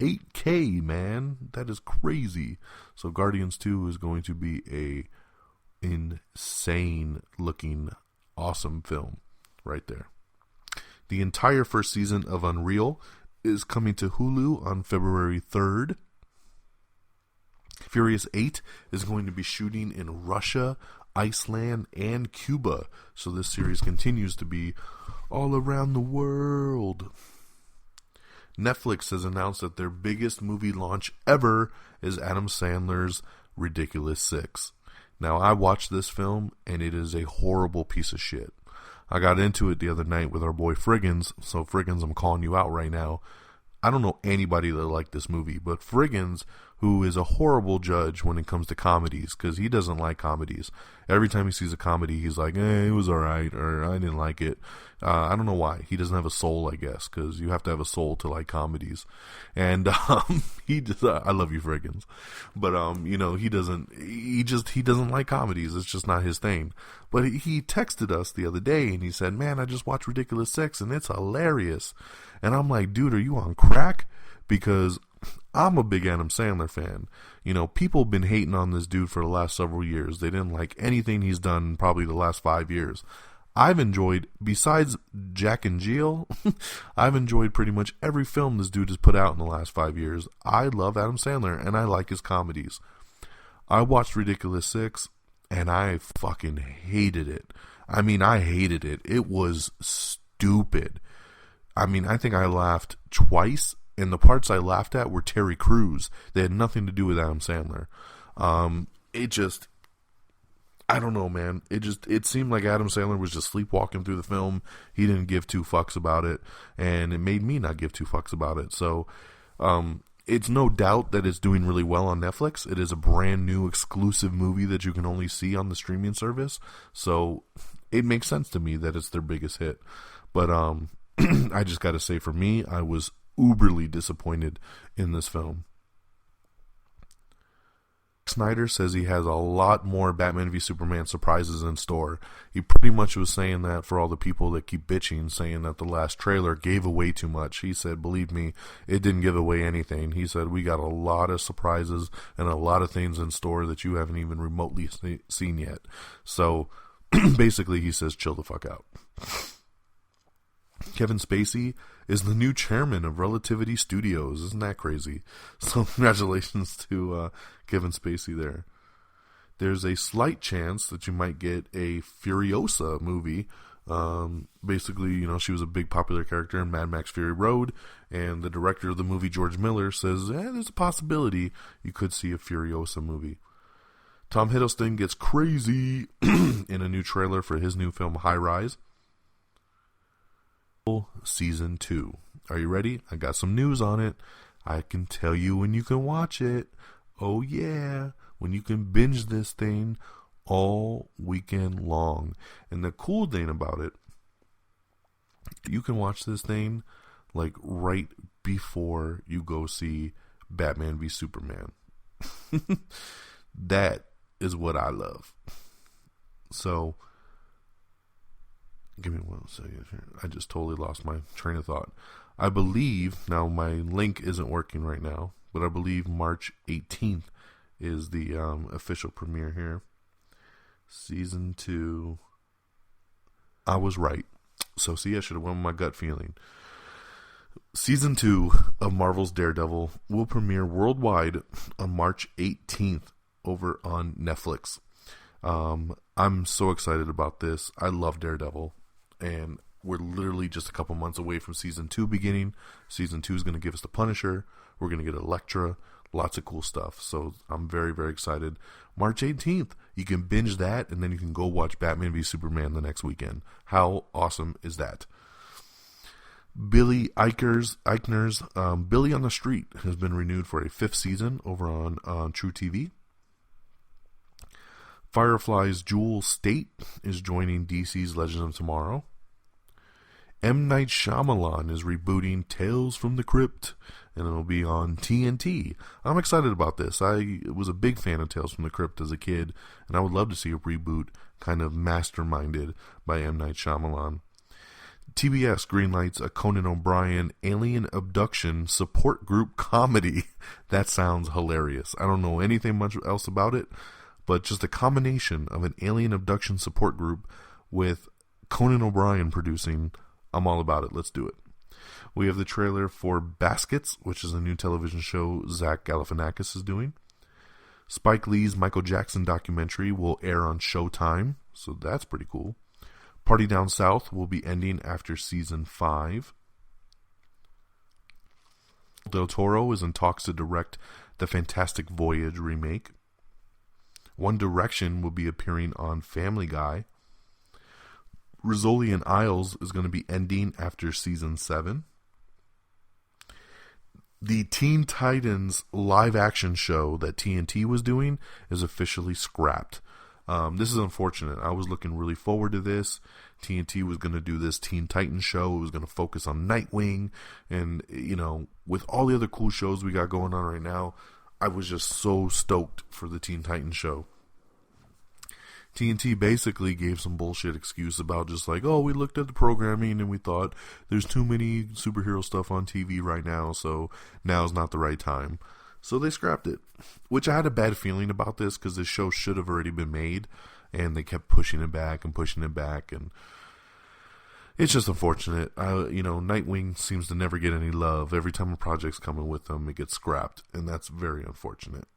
8K, man. That is crazy. So Guardians 2 is going to be a insane looking awesome film right there. The entire first season of Unreal is coming to Hulu on February 3rd. Furious 8 is going to be shooting in Russia, Iceland, and Cuba. So this series continues to be all around the world. Netflix has announced that their biggest movie launch ever is Adam Sandler's Ridiculous 6. Now, I watched this film, and it is a horrible piece of shit. I got into it the other night with our boy Friggins, so Friggins, I'm calling you out right now. I don't know anybody that liked this movie, but Friggins, who is a horrible judge when it comes to comedies, because he doesn't like comedies. Every time he sees a comedy, he's like, it was alright, or I didn't like it. I don't know why. He doesn't have a soul, I guess, because you have to have a soul to like comedies. And he just, I love you, Friggins. But, he doesn't like comedies. It's just not his thing. But he texted us the other day, and he said, man, I just watched Ridiculous 6, and it's hilarious. And I'm like, dude, are you on crack? Because I'm a big Adam Sandler fan. People have been hating on this dude for the last several years. They didn't like anything he's done in probably the last 5 years. I've enjoyed, besides Jack and Jill, I've enjoyed pretty much every film this dude has put out in the last 5 years. I love Adam Sandler, and I like his comedies. I watched Ridiculous 6, and I fucking hated it. I mean, I hated it. It was stupid. I mean, I think I laughed twice, and the parts I laughed at were Terry Crews. They had nothing to do with Adam Sandler. I don't know, man. It seemed like Adam Sandler was just sleepwalking through the film. He didn't give two fucks about it, and it made me not give two fucks about it. So, it's no doubt that it's doing really well on Netflix. It is a brand new exclusive movie that you can only see on the streaming service. So, it makes sense to me that it's their biggest hit. But, I just gotta say, for me, I was uberly disappointed in this film. Snyder says he has a lot more Batman v Superman surprises in store. He pretty much was saying that for all the people that keep bitching, saying that the last trailer gave away too much. He said, believe me, it didn't give away anything. He said, we got a lot of surprises and a lot of things in store that you haven't even remotely seen yet. So, basically, he says, chill the fuck out. Kevin Spacey is the new chairman of Relativity Studios. Isn't that crazy? So congratulations to Kevin Spacey there. There's a slight chance that you might get a Furiosa movie. Basically, she was a big popular character in Mad Max Fury Road, and the director of the movie, George Miller, says there's a possibility you could see a Furiosa movie. Tom Hiddleston gets crazy in a new trailer for his new film, High Rise. Season 2. Are you ready? I got some news on it. I can tell you when you can watch it. Oh yeah, when you can binge this thing all weekend long. And the cool thing about it, you can watch this thing like right before you go see Batman v Superman. That is what I love. So, give me 1 second here. I just totally lost my train of thought. I believe, now my link isn't working right now, but I believe March 18th is the official premiere here. Season 2. I was right. So, see, I should have went with my gut feeling. Season 2 of Marvel's Daredevil will premiere worldwide on March 18th over on Netflix. I'm so excited about this. I love Daredevil, and we're literally just a couple months away from Season 2 beginning. Season 2 is going to give us the Punisher. We're going to get Elektra. Lots of cool stuff. So I'm very, very excited. March 18th, you can binge that, and then you can go watch Batman v Superman the next weekend. How awesome is that? Billy Eichner's Billy on the Street has been renewed for a 5th season over on True TV. Firefly's Jewel State is joining DC's Legends of Tomorrow. M. Night Shyamalan is rebooting Tales from the Crypt, and it'll be on TNT. I'm excited about this. I was a big fan of Tales from the Crypt as a kid, and I would love to see a reboot kind of masterminded by M. Night Shyamalan. TBS greenlights a Conan O'Brien alien abduction support group comedy. That sounds hilarious. I don't know anything much else about it, but just a combination of an alien abduction support group with Conan O'Brien producing, I'm all about it. Let's do it. We have the trailer for Baskets, which is a new television show Zach Galifianakis is doing. Spike Lee's Michael Jackson documentary will air on Showtime, so that's pretty cool. Party Down South will be ending after season 5. Del Toro is in talks to direct the Fantastic Voyage remake. One Direction will be appearing on Family Guy. Rizzoli and Isles is going to be ending after season 7. The Teen Titans live action show that TNT was doing is officially scrapped. This is unfortunate. I was looking really forward to this. TNT was going to do this Teen Titans show. It was going to focus on Nightwing. And, you know, with all the other cool shows we got going on right now, I was just so stoked for the Teen Titans show. TNT basically gave some bullshit excuse about just like, oh, we looked at the programming and we thought there's too many superhero stuff on TV right now, so now's not the right time. So they scrapped it, which I had a bad feeling about this because this show should have already been made, and they kept pushing it back, and it's just unfortunate. Nightwing seems to never get any love. Every time a project's coming with them, it gets scrapped, and that's very unfortunate.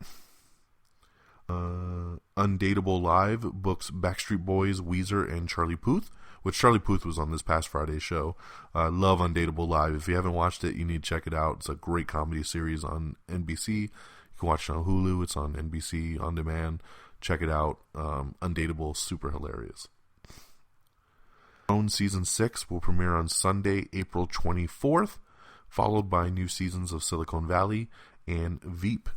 Undateable Live books Backstreet Boys, Weezer, and Charlie Puth, which Charlie Puth was on this past Friday's show. Love Undateable Live. If you haven't watched it, you need to check it out. It's a great comedy series on NBC. You can watch it on Hulu. It's on NBC On Demand. Check it out. Undateable, super hilarious. Season 6 will premiere on Sunday, April 24th, followed by new seasons of Silicon Valley and Veep.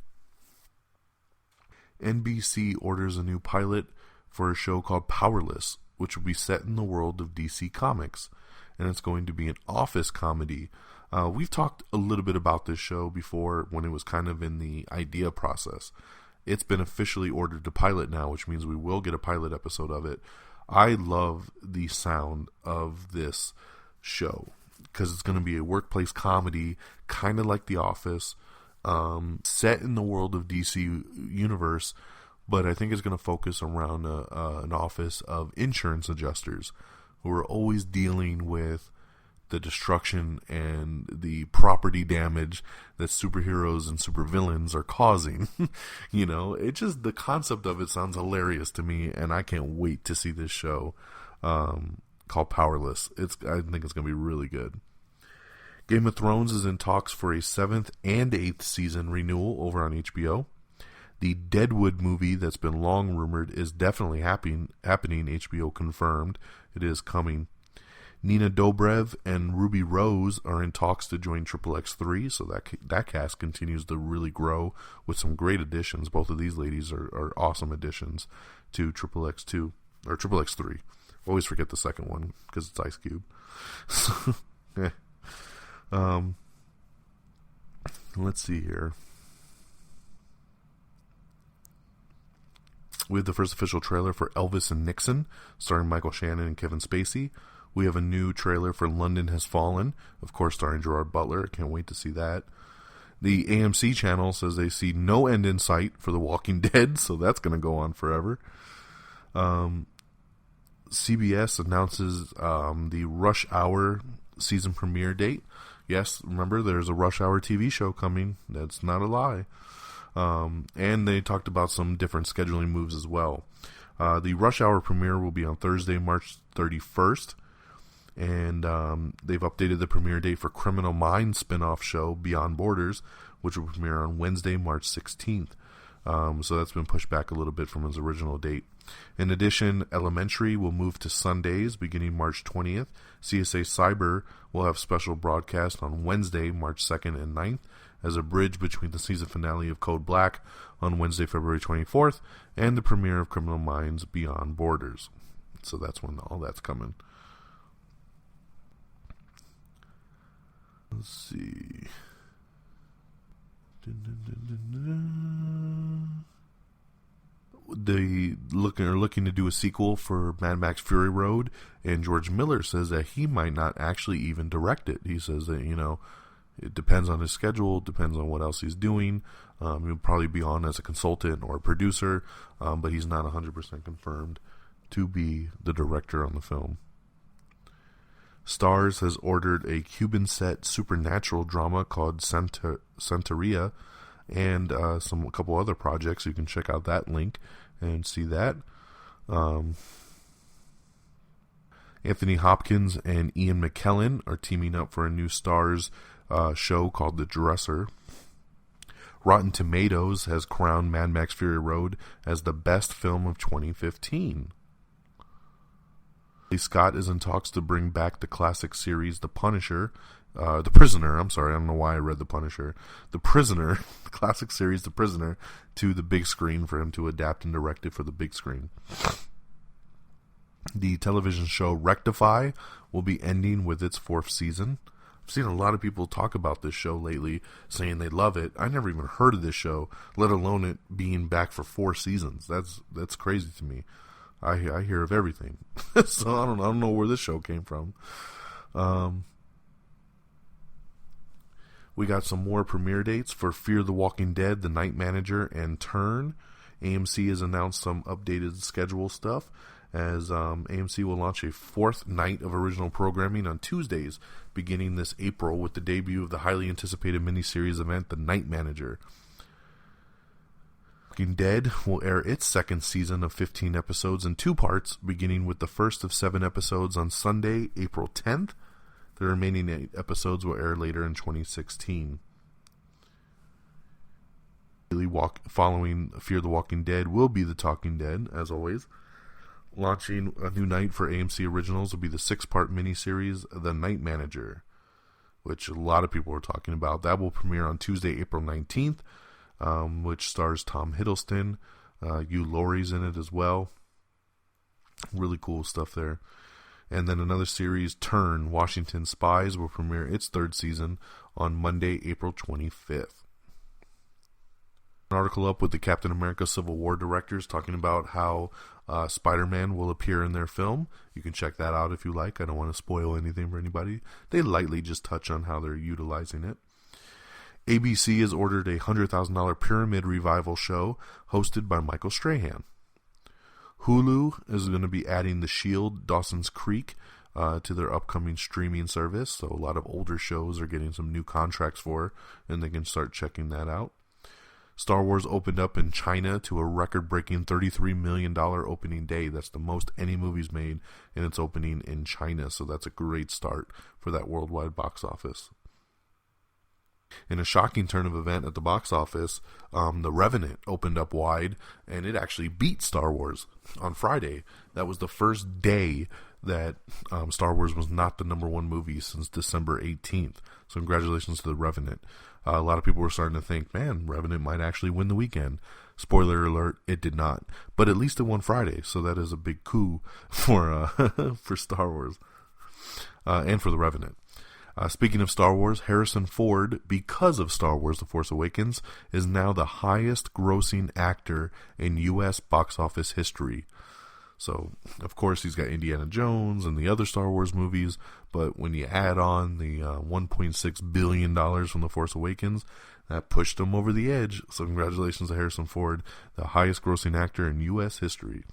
NBC orders a new pilot for a show called Powerless, which will be set in the world of DC Comics, and it's going to be an office comedy. We've talked a little bit about this show before when it was kind of in the idea process. It's been officially ordered to pilot now, which means we will get a pilot episode of it. I love the sound of this show because it's going to be a workplace comedy, kind of like The Office, set in the world of DC Universe, but I think it's going to focus around an office of insurance adjusters who are always dealing with the destruction and the property damage that superheroes and supervillains are causing. The concept of it sounds hilarious to me, and I can't wait to see this show called Powerless. I think it's going to be really good. Game of Thrones is in talks for a 7th and 8th season renewal over on HBO. The Deadwood movie that's been long rumored is definitely happening. HBO confirmed it is coming. Nina Dobrev and Ruby Rose are in talks to join XXX3, so that cast continues to really grow with some great additions. Both of these ladies are awesome additions to XXX2 or XXX3. Always forget the second one because it's Ice Cube. Let's see here. We have the first official trailer for Elvis and Nixon, starring Michael Shannon and Kevin Spacey. We have a new trailer for London Has Fallen, of course starring Gerard Butler. I can't wait to see that. The AMC channel says they see no end in sight for The Walking Dead, so that's going to go on forever. CBS announces the Rush Hour season premiere date. Yes, remember, there's a Rush Hour TV show coming. That's not a lie. And they talked about some different scheduling moves as well. The Rush Hour premiere will be on Thursday, March 31st. And they've updated the premiere date for Criminal Minds spin-off show Beyond Borders, which will premiere on Wednesday, March 16th. So that's been pushed back a little bit from its original date. In addition, Elementary will move to Sundays beginning March 20th. CSA Cyber will have special broadcast on Wednesday, March 2nd and 9th, as a bridge between the season finale of Code Black on Wednesday, February 24th, and the premiere of Criminal Minds Beyond Borders. So that's when all that's coming. Let's see. They are looking to do a sequel for Mad Max Fury Road, and George Miller says that he might not actually even direct it. He says that, it depends on his schedule, depends on what else he's doing. He'll probably be on as a consultant or a producer, but he's not 100% confirmed to be the director on the film. Starz has ordered a Cuban-set supernatural drama called Santeria, and a couple other projects. You can check out that link and see that. Anthony Hopkins and Ian McKellen are teaming up for a new Starz show called The Dresser. Rotten Tomatoes has crowned Mad Max Fury Road as the best film of 2015. Lee Scott is in talks to bring back the classic series The Prisoner. I don't know why I read The Punisher. The Prisoner, the classic series The Prisoner, to the big screen for him to adapt and direct it for the big screen. The television show Rectify will be ending with its 4th season. I've seen a lot of people talk about this show lately, saying they love it. I never even heard of this show, let alone it being back for 4 seasons. That's crazy to me. I hear of everything, so I don't know where this show came from. We got some more premiere dates for Fear the Walking Dead, The Night Manager, and Turn. AMC has announced some updated schedule stuff, as AMC will launch a 4th night of original programming on Tuesdays beginning this April with the debut of the highly anticipated miniseries event, The Night Manager. Walking Dead will air its 2nd season of 15 episodes in 2 parts, beginning with the first of 7 episodes on Sunday, April 10th. The remaining 8 episodes will air later in 2016. Following Fear the Walking Dead will be The Talking Dead, as always. Launching a new night for AMC Originals will be the 6-part miniseries, The Night Manager, which a lot of people are talking about. That will premiere on Tuesday, April 19th, which stars Tom Hiddleston. Hugh Laurie's in it as well. Really cool stuff there. And then another series, Turn, Washington Spies, will premiere its 3rd season on Monday, April 25th. An article up with the Captain America Civil War directors talking about how Spider-Man will appear in their film. You can check that out if you like. I don't want to spoil anything for anybody. They lightly just touch on how they're utilizing it. ABC has ordered a $100,000 pyramid revival show hosted by Michael Strahan. Hulu is going to be adding The Shield, Dawson's Creek to their upcoming streaming service. So a lot of older shows are getting some new contracts for, and they can start checking that out. Star Wars opened up in China to a record-breaking $33 million opening day. That's the most any movie's made in its opening in China. So that's a great start for that worldwide box office. In a shocking turn of event at the box office, The Revenant opened up wide, and it actually beat Star Wars on Friday. That was the first day that Star Wars was not the #1 movie since December 18th. So congratulations to The Revenant. A lot of people were starting to think, man, Revenant might actually win the weekend. Spoiler alert, it did not. But at least it won Friday, so that is a big coup for for Star Wars and for The Revenant. Speaking of Star Wars, Harrison Ford, because of Star Wars The Force Awakens, is now the highest grossing actor in U.S. box office history. So, of course, he's got Indiana Jones and the other Star Wars movies, but when you add on the $1.6 billion from The Force Awakens, that pushed him over the edge. So congratulations to Harrison Ford, the highest grossing actor in U.S. history.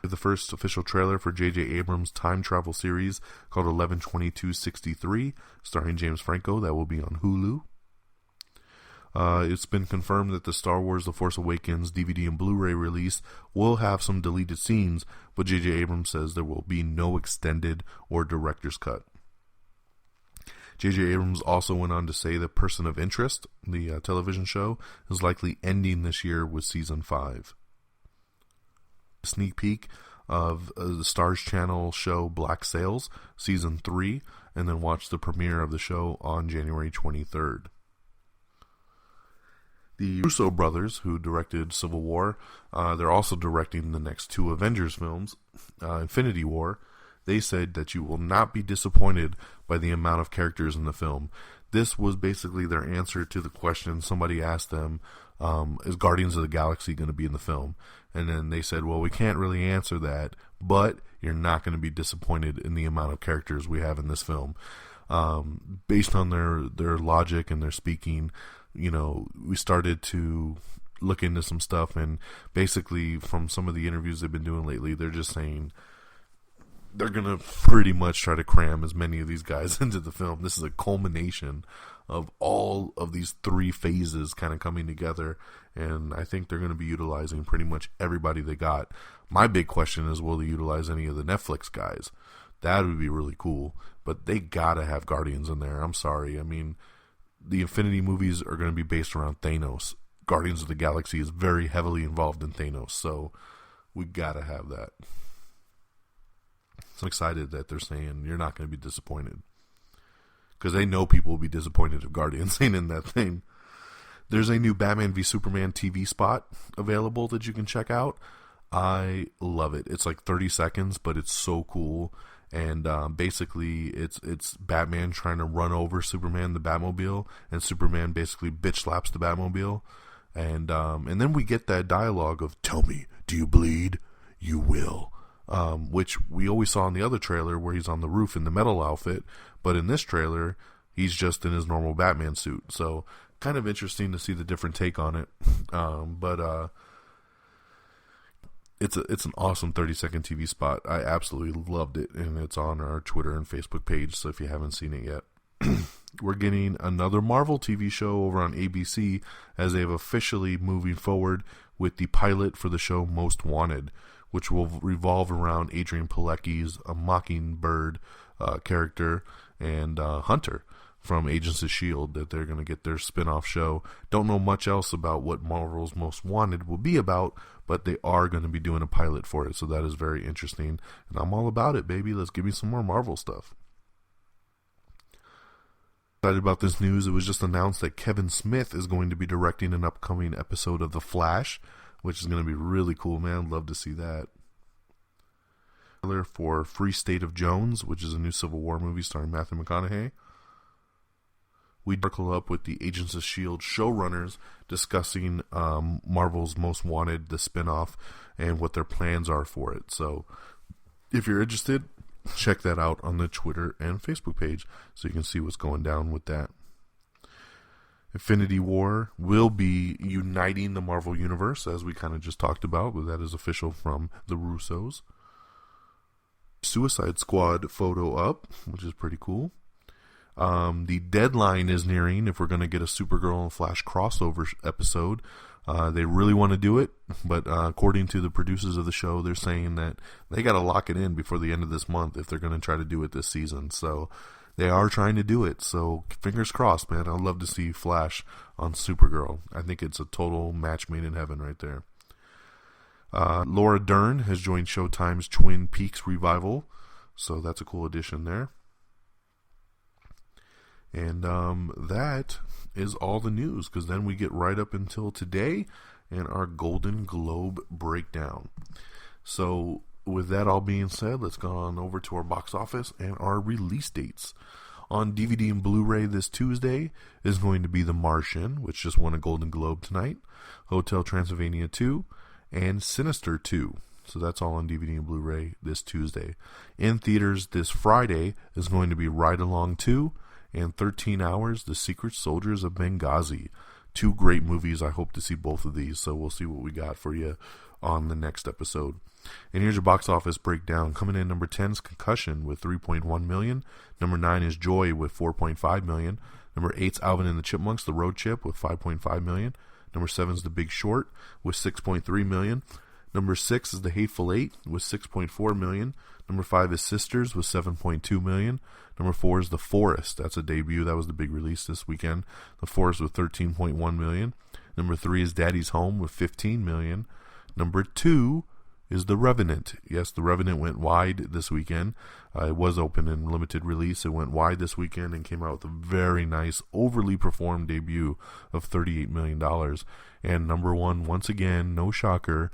The first official trailer for J.J. Abrams' time travel series called 11/22/63, starring James Franco, that will be on Hulu. It's been confirmed that the Star Wars The Force Awakens DVD and Blu-ray release will have some deleted scenes, but J.J. Abrams says there will be no extended or director's cut. J.J. Abrams also went on to say that Person of Interest, the television show, is likely ending this year with season 5. A sneak peek of the Starz Channel show Black Sails, season 3, and then watch the premiere of the show on January 23rd. The Russo brothers, who directed Civil War, they're also directing the next 2 Avengers films, Infinity War. They said that you will not be disappointed by the amount of characters in the film. This was basically their answer to the question somebody asked them, is Guardians of the Galaxy going to be in the film? And then they said, well, we can't really answer that, but you're not going to be disappointed in the amount of characters we have in this film. Based on their logic and their speaking, you know, we started to look into some stuff, and basically from some of the interviews they've been doing lately, they're just saying they're going to pretty much try to cram as many of these guys into the film. This is a culmination of all of these 3 phases kind of coming together, and I think they're going to be utilizing pretty much everybody they got. My big question is, will they utilize any of the Netflix guys? That would be really cool, but they gotta have Guardians in there. I'm sorry. I mean, the Infinity movies are going to be based around Thanos. Guardians of the Galaxy is very heavily involved in Thanos, so we gotta have that. So I'm excited that they're saying you're not going to be disappointed, because they know people will be disappointed if Guardians ain't in that thing. There's a new Batman v Superman TV spot available that you can check out. I love it. It's like 30 seconds, but it's so cool. And basically, it's Batman trying to run over Superman, the Batmobile, and Superman basically bitch slaps the Batmobile. And then we get that dialogue of, tell me, do you bleed? You will. Which we always saw in the other trailer where he's on the roof in the metal outfit. But in this trailer, he's just in his normal Batman suit. So kind of interesting to see the different take on it. But it's an awesome 30-second TV spot. I absolutely loved it, and it's on our Twitter and Facebook page, so if you haven't seen it yet. We're getting another Marvel TV show over on ABC, as they've officially moving forward with the pilot for the show Most Wanted, which will revolve around Adrian Palicki's a Mockingbird character and Hunter from Agents of S.H.I.E.L.D. that they're going to get their spin-off show. Don't know much else about what Marvel's Most Wanted will be about, but they are going to be doing a pilot for it, so that is very interesting. And I'm all about it, baby. Let's give me some more Marvel stuff. Excited about this news. It was just announced that Kevin Smith is going to be directing an upcoming episode of The Flash, which is going to be really cool, man. Love to see that. For Free State of Jones, which is a new Civil War movie starring Matthew McConaughey. We circle up with the Agents of S.H.I.E.L.D. showrunners discussing Marvel's Most Wanted, the spinoff, and what their plans are for it. So if you're interested, check that out on the Twitter and Facebook page so you can see what's going down with that. Infinity War will be uniting the Marvel Universe, as we kind of just talked about, but that is official from the Russos. Suicide Squad photo up, which is pretty cool. The deadline is nearing if we're going to get a Supergirl and Flash crossover episode. They really want to do it, but according to the producers of the show, they're saying that they got to lock it in before the end of this month if they're going to try to do it this season. So they are trying to do it. So fingers crossed, man. I'd love to see Flash on Supergirl. I think it's a total match made in heaven right there. Laura Dern has joined Showtime's Twin Peaks revival, so that's a cool addition there. And that is all the news, because then we get right up until today and our Golden Globe breakdown. So with that all being said, let's go on over to our box office and our release dates. On DVD and Blu-ray this Tuesday is going to be The Martian, which just won a Golden Globe tonight, Hotel Transylvania 2, and Sinister 2. So that's all on DVD and Blu-ray this Tuesday. In theaters this Friday is going to be Ride Along 2 and 13 Hours, The Secret Soldiers of Benghazi. Two great movies. I hope to see both of these, so we'll see what we got for you on the next episode. And here's your box office breakdown. Coming in number 10 is Concussion with $3.1 million. Number 9 is Joy with $4.5 million. Number 8 is Alvin and the Chipmunks, The Road Chip with $5.5 million. Number 7 is The Big Short with $6.3 million. Number 6 is The Hateful Eight with $6.4 million. Number 5 is Sisters with $7.2 million. Number 4 is The Forest. That's a debut. That was the big release this weekend. The Forest with $13.1 million. Number 3 is Daddy's Home with $15 million. Number 2 is The Revenant. Yes, The Revenant went wide this weekend. It was open in limited release. It went wide this weekend and came out with a very nice, overly performed debut of $38 million. And number 1, once again, no shocker,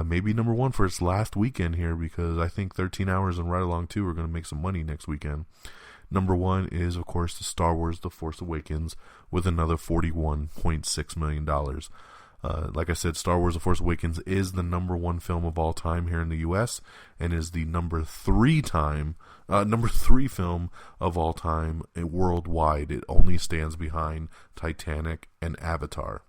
maybe number 1 for its last weekend here, because I think 13 Hours and Ride Along 2 are going to make some money next weekend. Number 1 is, of course, the Star Wars The Force Awakens with another $41.6 million. Like I said, Star Wars The Force Awakens is the number 1 film of all time here in the U.S. and is the number 3 film of all time worldwide. It only stands behind Titanic and Avatar.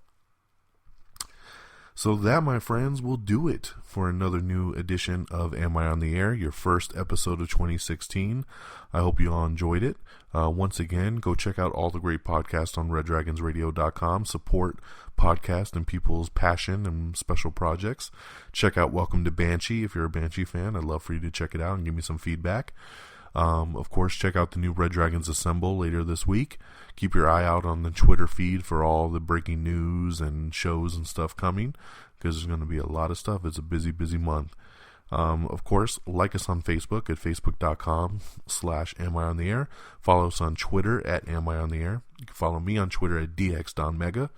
So that, my friends, will do it for another new edition of Am I on the Air, your first episode of 2016. I hope you all enjoyed it. Once again, go check out all the great podcasts on reddragonsradio.com. Support podcast and people's passion and special projects. Check out Welcome to Banshee if you're a Banshee fan. I'd love for you to check it out and give me some feedback. Of course, check out the new Red Dragons Assemble later this week. Keep your eye out on the Twitter feed for all the breaking news and shows and stuff coming, because there's going to be a lot of stuff. It's a busy, busy month. Of course, like us on Facebook at facebook.com/AmIOnTheAir. Follow us on Twitter at AmIOnTheAir. You can follow me on Twitter at DXDonMega.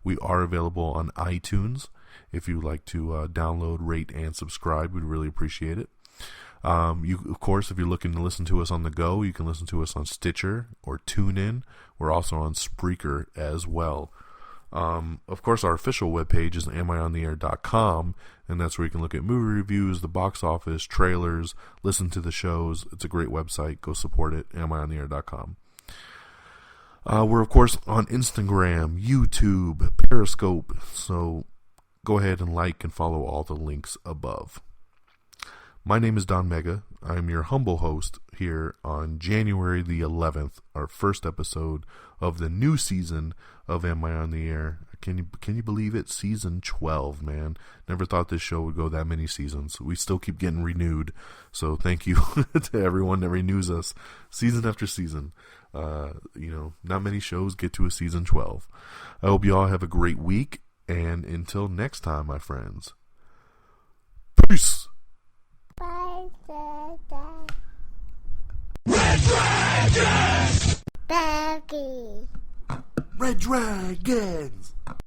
We are available on iTunes. If you'd like to download, rate, and subscribe, we'd really appreciate it. Of course, if you're looking to listen to us on the go, you can listen to us on Stitcher or TuneIn. We're also on Spreaker as well. Of course, our official webpage is amiontheair.com, and that's where you can look at movie reviews, the box office, trailers, listen to the shows. It's a great website. Go support it, amiontheair.com. We're, of course, on Instagram, YouTube, Periscope, so go ahead and like and follow all the links above. My name is Don Mega. I'm your humble host here on January the 11th, our first episode of the new season of Am I on the Air? Can you believe it? Season 12, man. Never thought this show would go that many seasons. We still keep getting renewed. So thank you to everyone that renews us season after season. Not many shows get to a season 12. I hope you all have a great week. And until next time, my friends. Peace. Red Dragon! Baggy! Red Dragon!